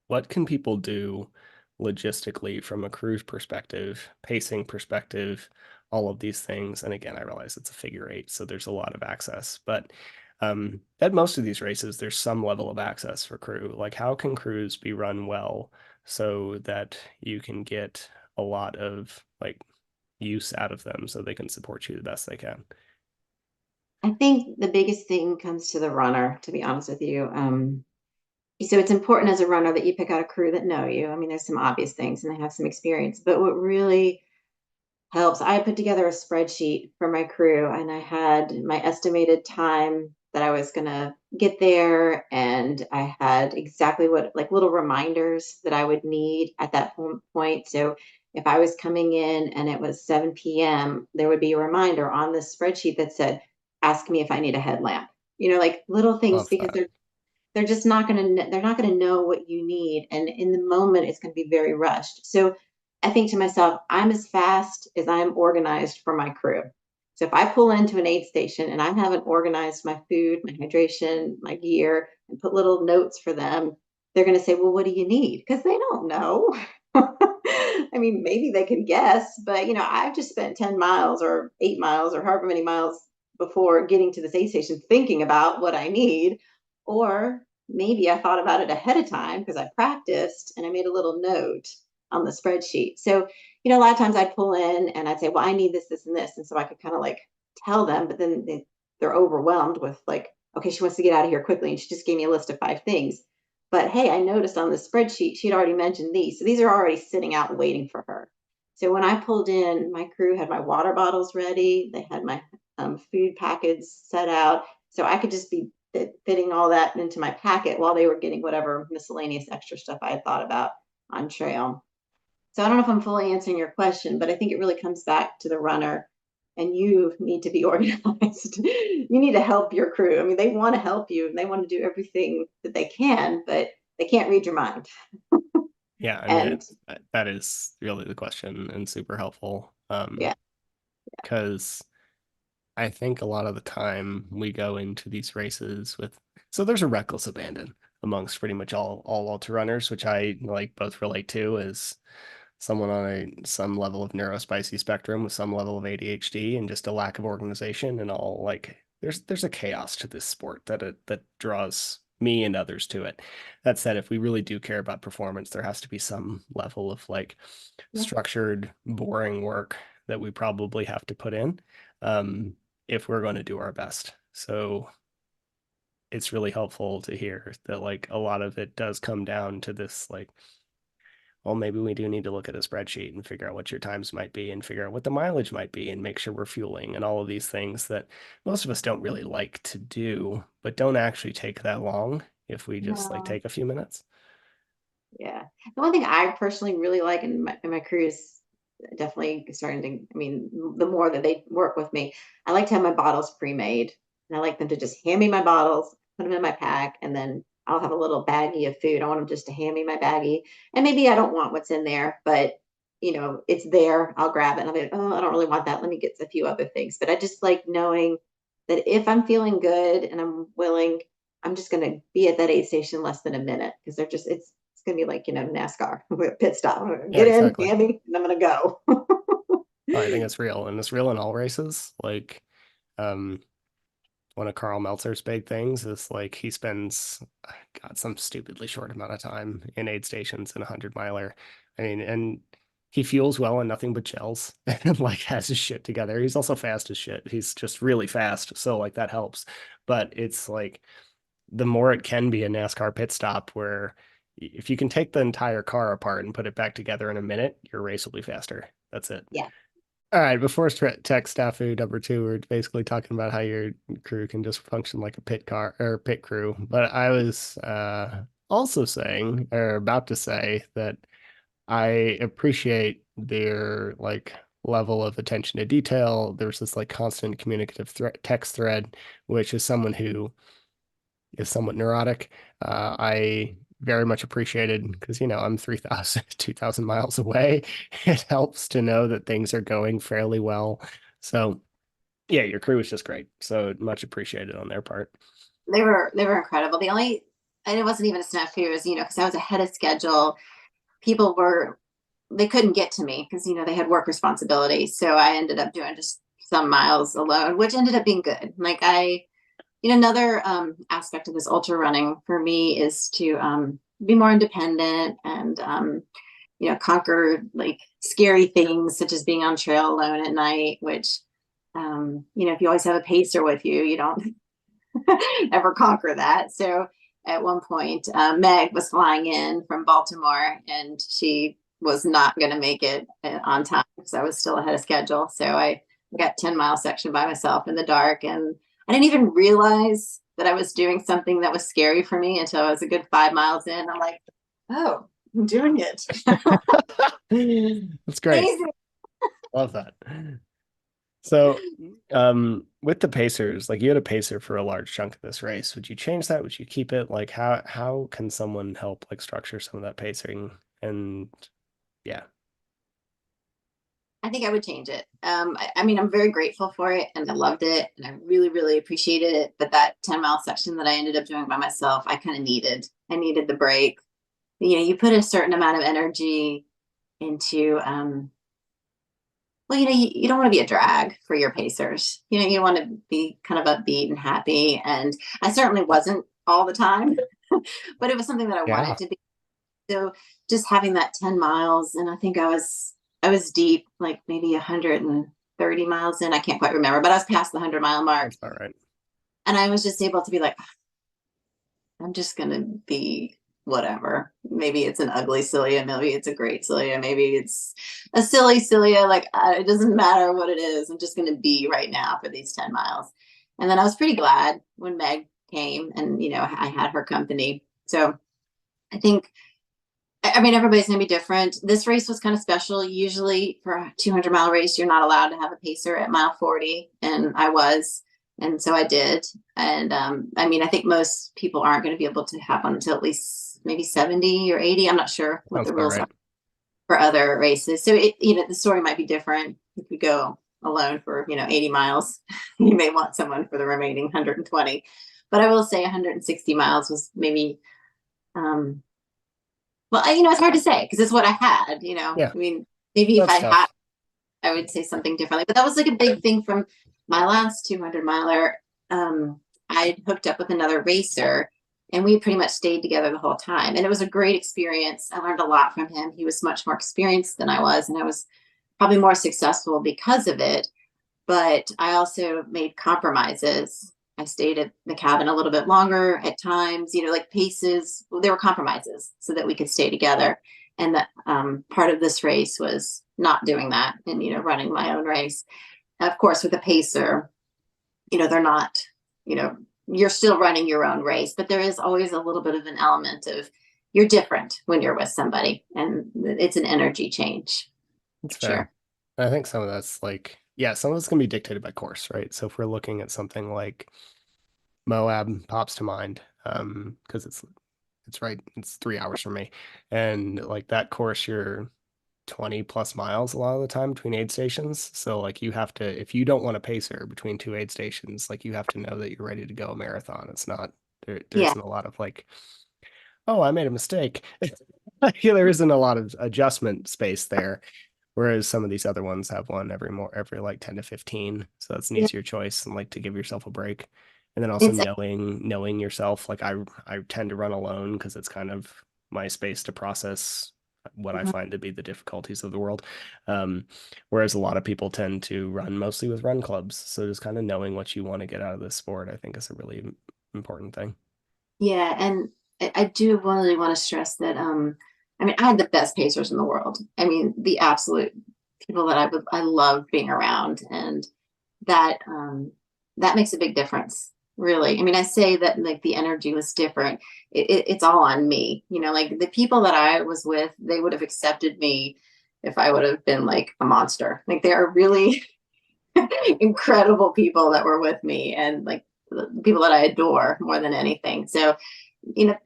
what can people do logistically from a cruise perspective, pacing perspective, all of these things? And again, I realize it's a figure eight, so there's a lot of access, but at most of these races, there's some level of access for crew. Like, how can crews be run well so that you can get a lot of like use out of them so they can support you the best they can? I think the biggest thing comes to the runner, to be honest with you. So it's important as a runner that you pick out a crew that know you. I mean, there's some obvious things and they have some experience, but what really helps, I put together a spreadsheet for my crew and I had my estimated time that I was going to get there. And I had exactly what, like little reminders that I would need at that point. So if I was coming in and it was 7 p.m., there would be a reminder on this spreadsheet that said, ask me if I need a headlamp. Like little things Love because that. they're just not going to they're not going to know what you need, and in the moment it's going to be very rushed. So I think to myself, I'm as fast as I'm organized for my crew. So if I pull into an aid station and I haven't organized my food, my hydration, my gear, and put little notes for them, they're going to say, well, what do you need? Because they don't know. I mean, maybe they can guess, but I've just spent 10 miles or 8 miles or however many miles before getting to this aid station thinking about what I need. Or maybe I thought about it ahead of time because I practiced and I made a little note on the spreadsheet. So, a lot of times I'd pull in and I'd say, well, I need this, this, and this. And so I could kind of like tell them, but then they're overwhelmed with like, okay, she wants to get out of here quickly. And she just gave me a list of 5 things. But hey, I noticed on the spreadsheet, she'd already mentioned these. So these are already sitting out waiting for her. So when I pulled in, my crew had my water bottles ready. They had my food packets set out. So I could just be fitting all that into my packet while they were getting whatever miscellaneous extra stuff I had thought about on trail. So I don't know if I'm fully answering your question, but I think it really comes back to the runner, and you need to be organized. You need to help your crew. I mean, they want to help you and they want to do everything that they can, but they can't read your mind. Yeah, I mean, And that is really the question and super helpful. yeah, Because I think a lot of the time we go into these races with, so there's a reckless abandon amongst pretty much all ultra runners, which I like both relate to as someone on some level of neurospicy spectrum with some level of ADHD and just a lack of organization and all. Like there's a chaos to this sport that draws me and others to it. That said, if we really do care about performance, there has to be some level of like yeah, structured, boring work that we probably have to put in if we're going to do our best. So it's really helpful to hear that like a lot of it does come down to this like, well, maybe we do need to look at a spreadsheet and figure out what your times might be and figure out what the mileage might be and make sure we're fueling and all of these things that most of us don't really like to do, but don't actually take that long if we just like no, take a few minutes. yeah. The one thing I personally really like in my career is definitely starting to, I mean, the more that they work with me, I like to have my bottles pre-made, and I like them to just hand me my bottles, put them in my pack, and then I'll have a little baggie of food. I want them just to hand me my baggie. And maybe I don't want what's in there, but it's there. I'll grab it and I'll be like, oh, I don't really want that. Let me get a few other things. But I just like knowing that if I'm feeling good and I'm willing, I'm just going to be at that aid station less than a minute, because it's going to be like, NASCAR pit stop. Yeah, Get in, exactly. hand me, and I'm going to go. Oh, I think it's real, and it's real in all races. Like, um, one of Carl Meltzer's big things is like he spends, God, some stupidly short amount of time in aid stations in a 100 miler. I mean, and he fuels well on nothing but gels and like has his shit together. He's also fast as shit. He's just really fast. So like that helps. But it's like the more it can be a NASCAR pit stop where if you can take the entire car apart and put it back together in a minute, your race will be faster. That's it. Yeah. All right, before tech snafu number two, we're basically talking about how your crew can just function like a pit car or pit crew. But I was also saying or about to say that I appreciate their like level of attention to detail. There's this like constant communicative text thread, which is someone who is somewhat neurotic. I very much appreciated because, I'm 3,000, 2,000 miles away. It helps to know that things are going fairly well. So, yeah, your crew was just great. So much appreciated on their part. They were incredible. And it wasn't even a snafu. It was, because I was ahead of schedule. People they couldn't get to me because, they had work responsibilities. So I ended up doing just some miles alone, which ended up being good. Like another aspect of this ultra running for me is to be more independent and, conquer like scary things such as being on trail alone at night, which, if you always have a pacer with you, you don't ever conquer that. So at one point, Meg was flying in from Baltimore and she was not going to make it on time because I was still ahead of schedule. So I got 10-mile section by myself in the dark, and I didn't even realize that I was doing something that was scary for me until I was a good 5 miles in. I'm like, oh, I'm doing it. That's great. Amazing. Love that. So, with the Pacers, like you had a pacer for a large chunk of this race. Would you change that? Would you keep it? Like how can someone help like structure some of that pacing? And yeah, I think I would change it. I mean, I'm very grateful for it and I loved it and I really, really appreciated it. But that 10-mile section that I ended up doing by myself, I kind of needed. I needed the break. You put a certain amount of energy into, well, you don't want to be a drag for your pacers. You want to be kind of upbeat and happy. And I certainly wasn't all the time, but it was something that I yeah, wanted to be. So just having that 10 miles, and I think I was deep, like maybe 130 miles in. I can't quite remember, but I was past the 100-mile mark. that's about right. And I was just able to be like, I'm just gonna be whatever. Maybe it's an ugly Celia, maybe it's a great Celia, maybe it's a silly Celia. Like it doesn't matter what it is. I'm just gonna be right now for these 10 miles. And then I was pretty glad when Meg came and I had her company. So I think I mean, everybody's going to be different. This race was kind of special. Usually for a 200-mile race, you're not allowed to have a pacer at mile 40. And I was. And so I did. And I mean, I think most people aren't going to be able to have one until at least maybe 70 or 80. I'm not sure what Sounds the about rules are right. for other races. So the story might be different. If you go alone for, 80 miles, you may want someone for the remaining 120. But I will say 160 miles was maybe, um, well, it's hard to say because it's what I had. Yeah, I mean, maybe if that's I had, tough. I would say something differently. But that was like a big thing from my last 200 miler. I hooked up with another racer and we pretty much stayed together the whole time. And it was a great experience. I learned a lot from him. He was much more experienced than I was, and I was probably more successful because of it. But I also made compromises. I stayed at the cabin a little bit longer at times, like paces. Well, there were compromises so that we could stay together. And that part of this race was not doing that and, running my own race. Of course, with a pacer, they're not, you know, you're still running your own race, but there is always a little bit of an element of you're different when you're with somebody, and it's an energy change It's for fair. sure. I think some of that's like, yeah, some of it's gonna be dictated by course, right? So if we're looking at something like Moab pops to mind, because it's right, it's 3 hours from me. And like that course, you're 20 plus miles a lot of the time between aid stations. So like you have to, if you don't want a pacer between two aid stations, like you have to know that you're ready to go a marathon. It's not there Yeah. isn't a lot of like, oh, I made a mistake. Yeah, there isn't a lot of adjustment space there. Whereas some of these other ones have one every like 10 to 15. So that's an Yeah. easier choice and like to give yourself a break. And then also It's knowing yourself. Like I tend to run alone because it's kind of my space to process what I find to be the difficulties of the world. Um, Whereas a lot of people tend to run mostly with run clubs. So just kind of knowing what you want to get out of this sport, I think is a really important thing. Yeah, and I do really want to stress that I mean I had the best pacers in the world. I mean the absolute people that I love being around, and that that makes a big difference, really. I mean, I say that like the energy was different. It's all on me, like the people that I was with, they would have accepted me if I would have been like a monster. Like they are really incredible people that were with me, and like the people that I adore more than anything. So, you know,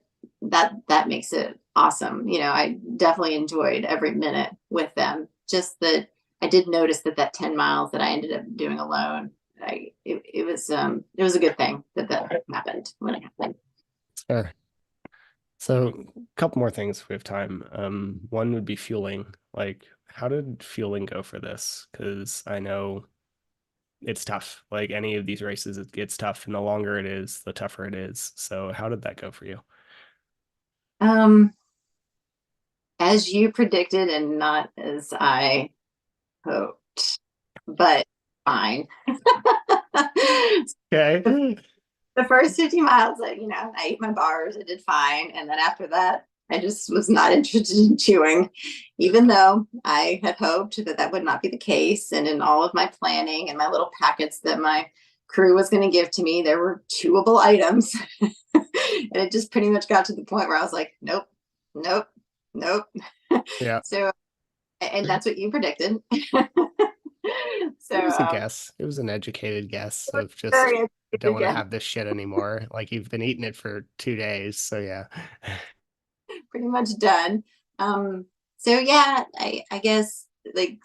that makes it awesome. I definitely enjoyed every minute with them. Just that I did notice that 10 miles that I ended up doing alone, it was a good thing that happened when it happened. Fair. So, a couple more things if we have time. One would be fueling. Like, how did fueling go for this? Because I know it's tough. Like any of these races, it gets tough, and the longer it is, the tougher it is. So, how did that go for you? Um, as you predicted, and not as I hoped, but fine. Okay. The first 50 miles, I ate my bars. I did fine. And then after that, I just was not interested in chewing, even though I had hoped that that would not be the case. And in all of my planning and my little packets that my crew was going to give to me, there were chewable items. And it just pretty much got to the point where I was like, nope, nope, nope. Yeah. So, and that's what you predicted. So, It was a guess. It was an educated guess of just, very I don't want to again, have this shit anymore. Like you've been eating it for 2 days. So, yeah. pretty much done. Um, so yeah, I guess like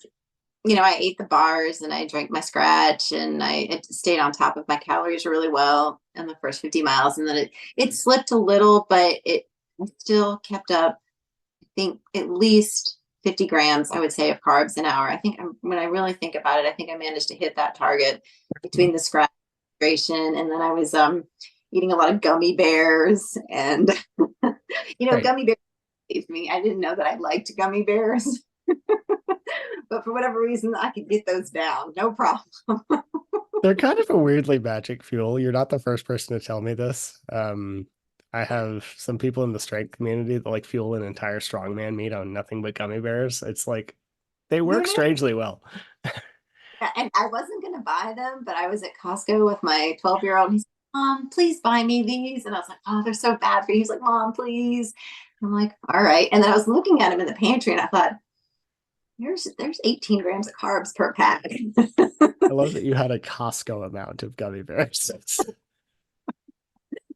I ate the bars and I drank my scratch and I stayed on top of my calories really well in the first 50 miles. And then it slipped a little, but it still kept up, I think, at least 50 grams, I would say, of carbs an hour. I think when I really think about it, I think I managed to hit that target between the scratch and then I was eating a lot of gummy bears and Great. gummy bears saved me. I didn't know that I liked gummy bears. But for whatever reason, I could get those down, no problem. They're kind of a weirdly magic fuel. You're not the first person to tell me this. I have some people in the strength community that like fuel an entire strongman meet on nothing but gummy bears. It's like they work Really? strangely well. Yeah, and I wasn't going to buy them, but I was at Costco with my 12-year-old. He's like, Mom, please buy me these. And I was like, oh, they're so bad for you. He's like, Mom, please. I'm like, all right. And then I was looking at them in the pantry and I thought, there's 18 grams of carbs per pack. I love that you had a Costco amount of gummy bears.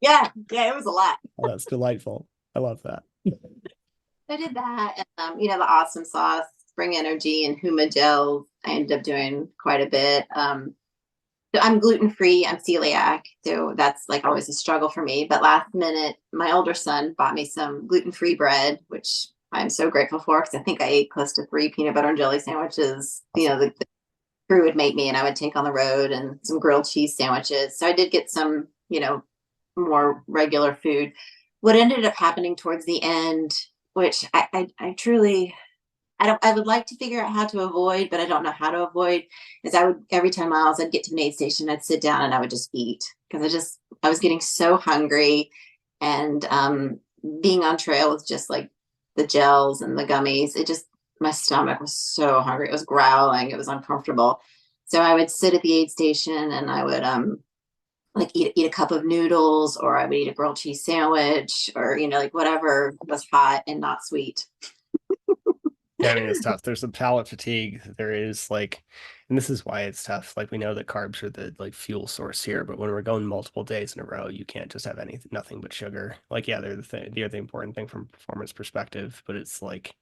Yeah, yeah, it was a lot. Oh, that's delightful. I love that. I did that. And, the awesome sauce, spring energy, and Huma gels. I ended up doing quite a bit. So I'm gluten free. I'm celiac, so that's like always a struggle for me. But last minute, my older son bought me some gluten free bread, which I'm so grateful for because I think I ate close to 3 peanut butter and jelly sandwiches. Awesome. The crew would make me, and I would take on the road, and some grilled cheese sandwiches. So I did get some, more regular food. What ended up happening towards the end, which I truly I would like to figure out how to avoid, but I don't know how to avoid. Is I would every 10 miles I'd get to an aid station, I'd sit down and I would just eat because I was getting so hungry, and being on trail with just like the gels and the gummies, it just my stomach was so hungry. It was growling. It was uncomfortable. So I would sit at the aid station and I would like eat a cup of noodles, or I would eat a grilled cheese sandwich, or like whatever was hot and not sweet. Yeah, I mean, it's tough. There's some palate fatigue. There is like, and this is why it's tough. Like we know that carbs are the like fuel source here, but when we're going multiple days in a row, you can't just have anything, nothing but sugar. Like, yeah, they're the thing, they're the important thing from a performance perspective, but it's like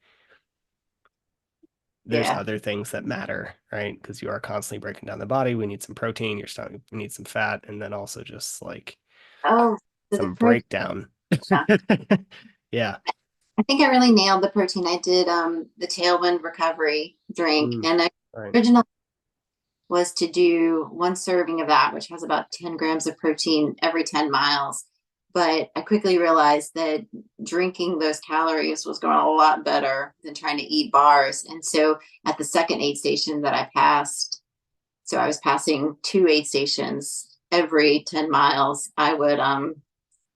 there's Yeah. other things that matter, right? Because you are constantly breaking down the body. We need some protein, your stomach, we need some fat, and then also just like Oh, so the some protein. breakdown. Yeah. Yeah. I think I really nailed the protein. I did the Tailwind recovery drink, Mm, and the right. original was to do one serving of that, which has about 10 grams of protein every 10 miles. But I quickly realized that drinking those calories was going a lot better than trying to eat bars. And so at the second aid station that I passed, so I was passing 2 aid stations every 10 miles, I would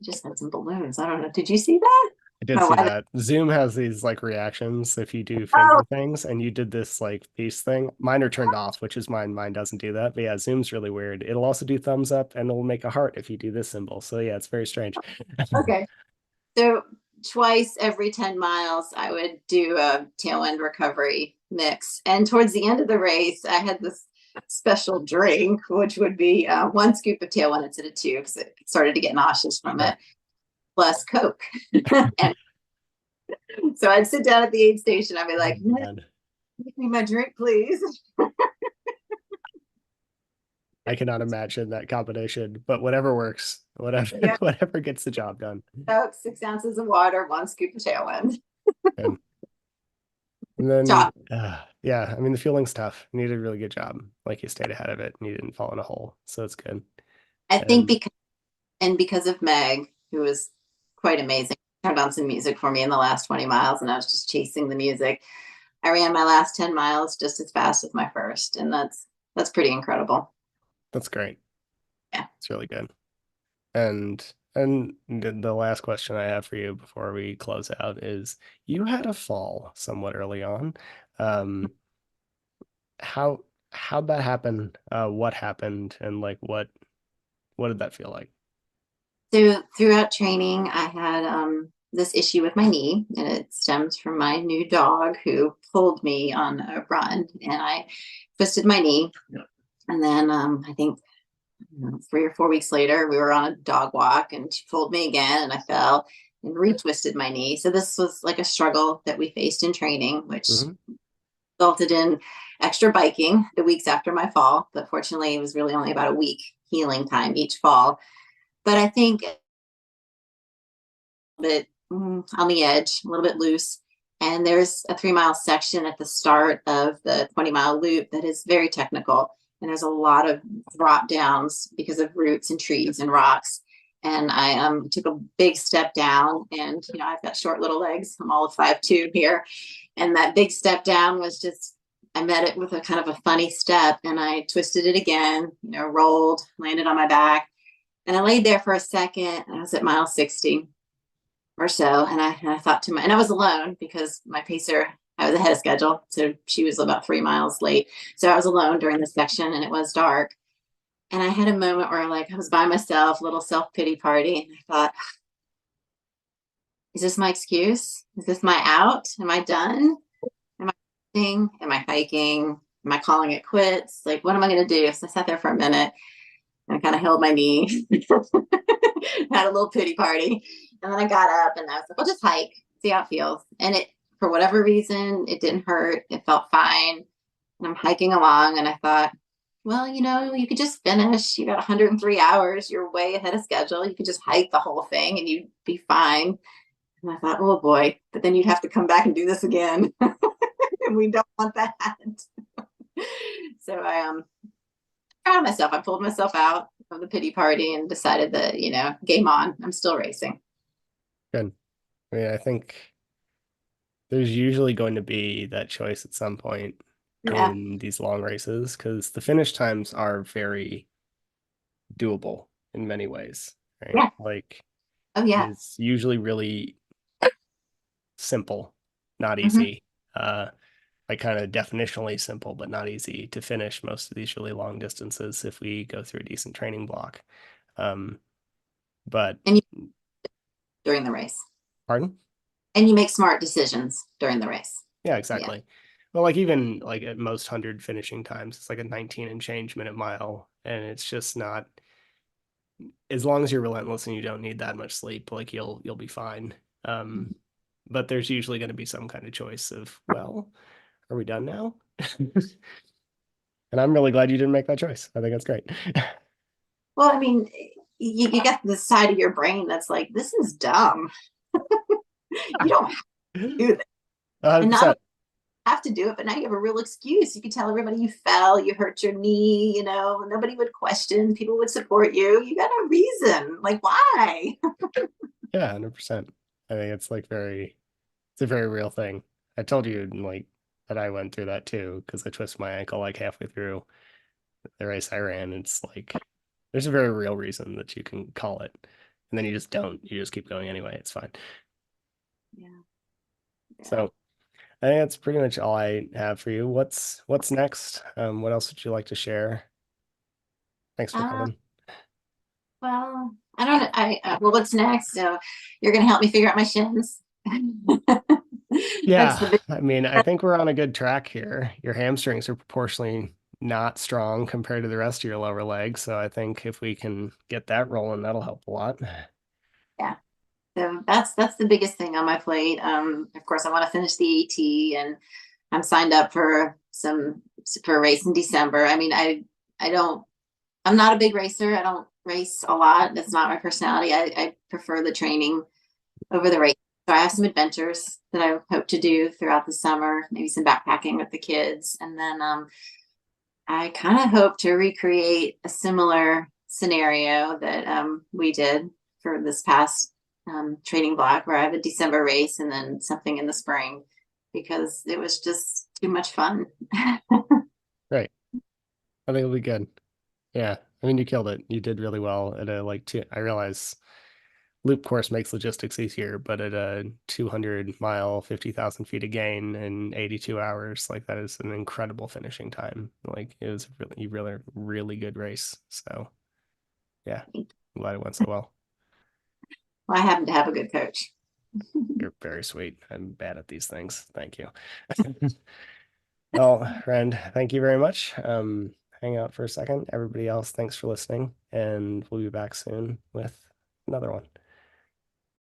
just had some balloons. I don't know. Did you see that? I did My see wife. that. Zoom has these like reactions if you do Oh, finger things, and you did this like peace thing. Mine are turned off, which is mine. Mine doesn't do that. But yeah, Zoom's really weird. It'll also do thumbs up and it'll make a heart if you do this symbol. So yeah, it's very strange. okay. So twice every 10 miles, I would do a tailwind recovery mix. And towards the end of the race, I had this special drink, which would be 1 scoop of tailwind instead of two, because it started to get nauseous from Sure. it, plus Coke. And so I'd sit down at the aid station. I'd be Oh, like, man. give me my drink, please. I cannot imagine that combination, but whatever works, whatever, Yeah, whatever gets the job done. Coke, 6 ounces of water, 1 scoop of tailwind. And, and then, Chop. yeah, I mean, the fueling's tough. You did a really good job. Like you stayed ahead of it and you didn't fall in a hole. So it's good. I think And because of Meg, who was quite amazing, turned on some music for me in the last 20 miles, and I was just chasing the music. I ran my last 10 miles just as fast as my first, and that's pretty incredible. that's great. Yeah. It's really good. And the last question I have for you before we close out is you had a fall somewhat early on. Um, how how'd that happen? What happened and like what did that feel like? So throughout training, I had this issue with my knee, and it stems from my new dog who pulled me on a run, and I twisted my knee. And then I think 3 or 4 weeks later, we were on a dog walk, and she pulled me again, and I fell and retwisted my knee. So this was like a struggle that we faced in training, which Hmm. resulted in extra biking the weeks after my fall. But fortunately, it was really only about a week healing time each fall. But I think bit on the edge, a little bit loose. And there's a 3 mile section at the start of the 20-mile loop that is very technical. And there's a lot of drop downs because of roots and trees and rocks. And I took a big step down, and I've got short little legs. I'm all of 5'2" here, and that big step down was just I met it with a kind of a funny step, and I twisted it again. Rolled, landed on my back, and I laid there for a second. And I was at mile 60 or so. And I thought and I was alone because my pacer, I was ahead of schedule. So she was about 3 miles late. So I was alone during this section, and it was dark. And I had a moment where like I was by myself, little self-pity party. And I thought, is this my excuse? Is this my out? Am I done? Am I hiking? Am I hiking? Am I calling it quits? Like, what am I going to do? So I sat there for a minute and I kind of held my knee, had a little pity party. And then I got up and I was like, I'll just hike, see how it feels. And it, for whatever reason, it didn't hurt. It felt fine. And I'm hiking along and I thought, well, you could just finish. You got 103 hours. You're way ahead of schedule. You could just hike the whole thing and you'd be fine. And I thought, oh boy, but then you'd have to come back and do this again. And we don't want that. So I proud of myself. I pulled myself out of the pity party and decided that, game on. I'm still racing. Good. I mean, I think there's usually going to be that choice at some point Yeah. in these long races because the finish times are very doable in many ways, right? Yeah. Like Oh yeah. it's usually really simple, not Hmm. easy. Like kind of definitionally simple, but not easy to finish most of these really long distances if we go through a decent training block. Um, but And you during the race. pardon? And you make smart decisions during the race. Yeah, Yeah. exactly. Well, like even like at most 100 finishing times, it's like a 19 and change minute mile, and it's just not as long as you're relentless and you don't need that much sleep, like you'll be fine. Um, but there's usually going to be some kind of choice of, well, are we done now? And I'm really glad you didn't make that choice. I think that's great. Well, I mean, you get this side of your brain that's like, this is dumb. You don't have to do this. And not 100%. have to do it, but now you have a real excuse. You can tell everybody you fell, you hurt your knee, nobody would question, people would support you. You got a reason. Like, why? Yeah, 100%. I think it's a very real thing. I told you like that I went through that too because I twisted my ankle like halfway through the race I ran. It's like there's a very real reason that you can call it, and then you just don't. You just keep going anyway. It's fine. Yeah, yeah. So I think that's pretty much all I have for you. What's next? What else would you like to share? Thanks for Uh, calling. well, I don't know. Well, what's next? So you're going to help me figure out my shins. That's the Yeah, big, I mean, I think we're on a good track here. Your hamstrings are proportionally not strong compared to the rest of your lower leg, so I think if we can get that rolling, that'll help a lot. yeah. So that's the biggest thing on my plate. Of course, I want to finish the AT, and I'm signed up for a race in December. I mean, I don't. I'm not a big racer. I don't race a lot. That's not my personality. I prefer the training over the race. So I have some adventures that I hope to do throughout the summer. Maybe some backpacking with the kids, and then I kind of hope to recreate a similar scenario that we did for this past training block where I have a December race and then something in the spring because it was just too much fun. Right. I think it'll be good. Yeah. I mean, you killed it. You did really well at a like two. I realize loop course makes logistics easier, but at a 200-mile, 50,000 feet of gain in 82 hours, like that is an incredible finishing time. Like it was really, really good race. So yeah, I'm glad it went so well. Well, I happen to have a good coach. You're very sweet. I'm bad at these things. Thank you. Well, friend, thank you very much. Hang out for a second. Everybody else, thanks for listening, and we'll be back soon with another one.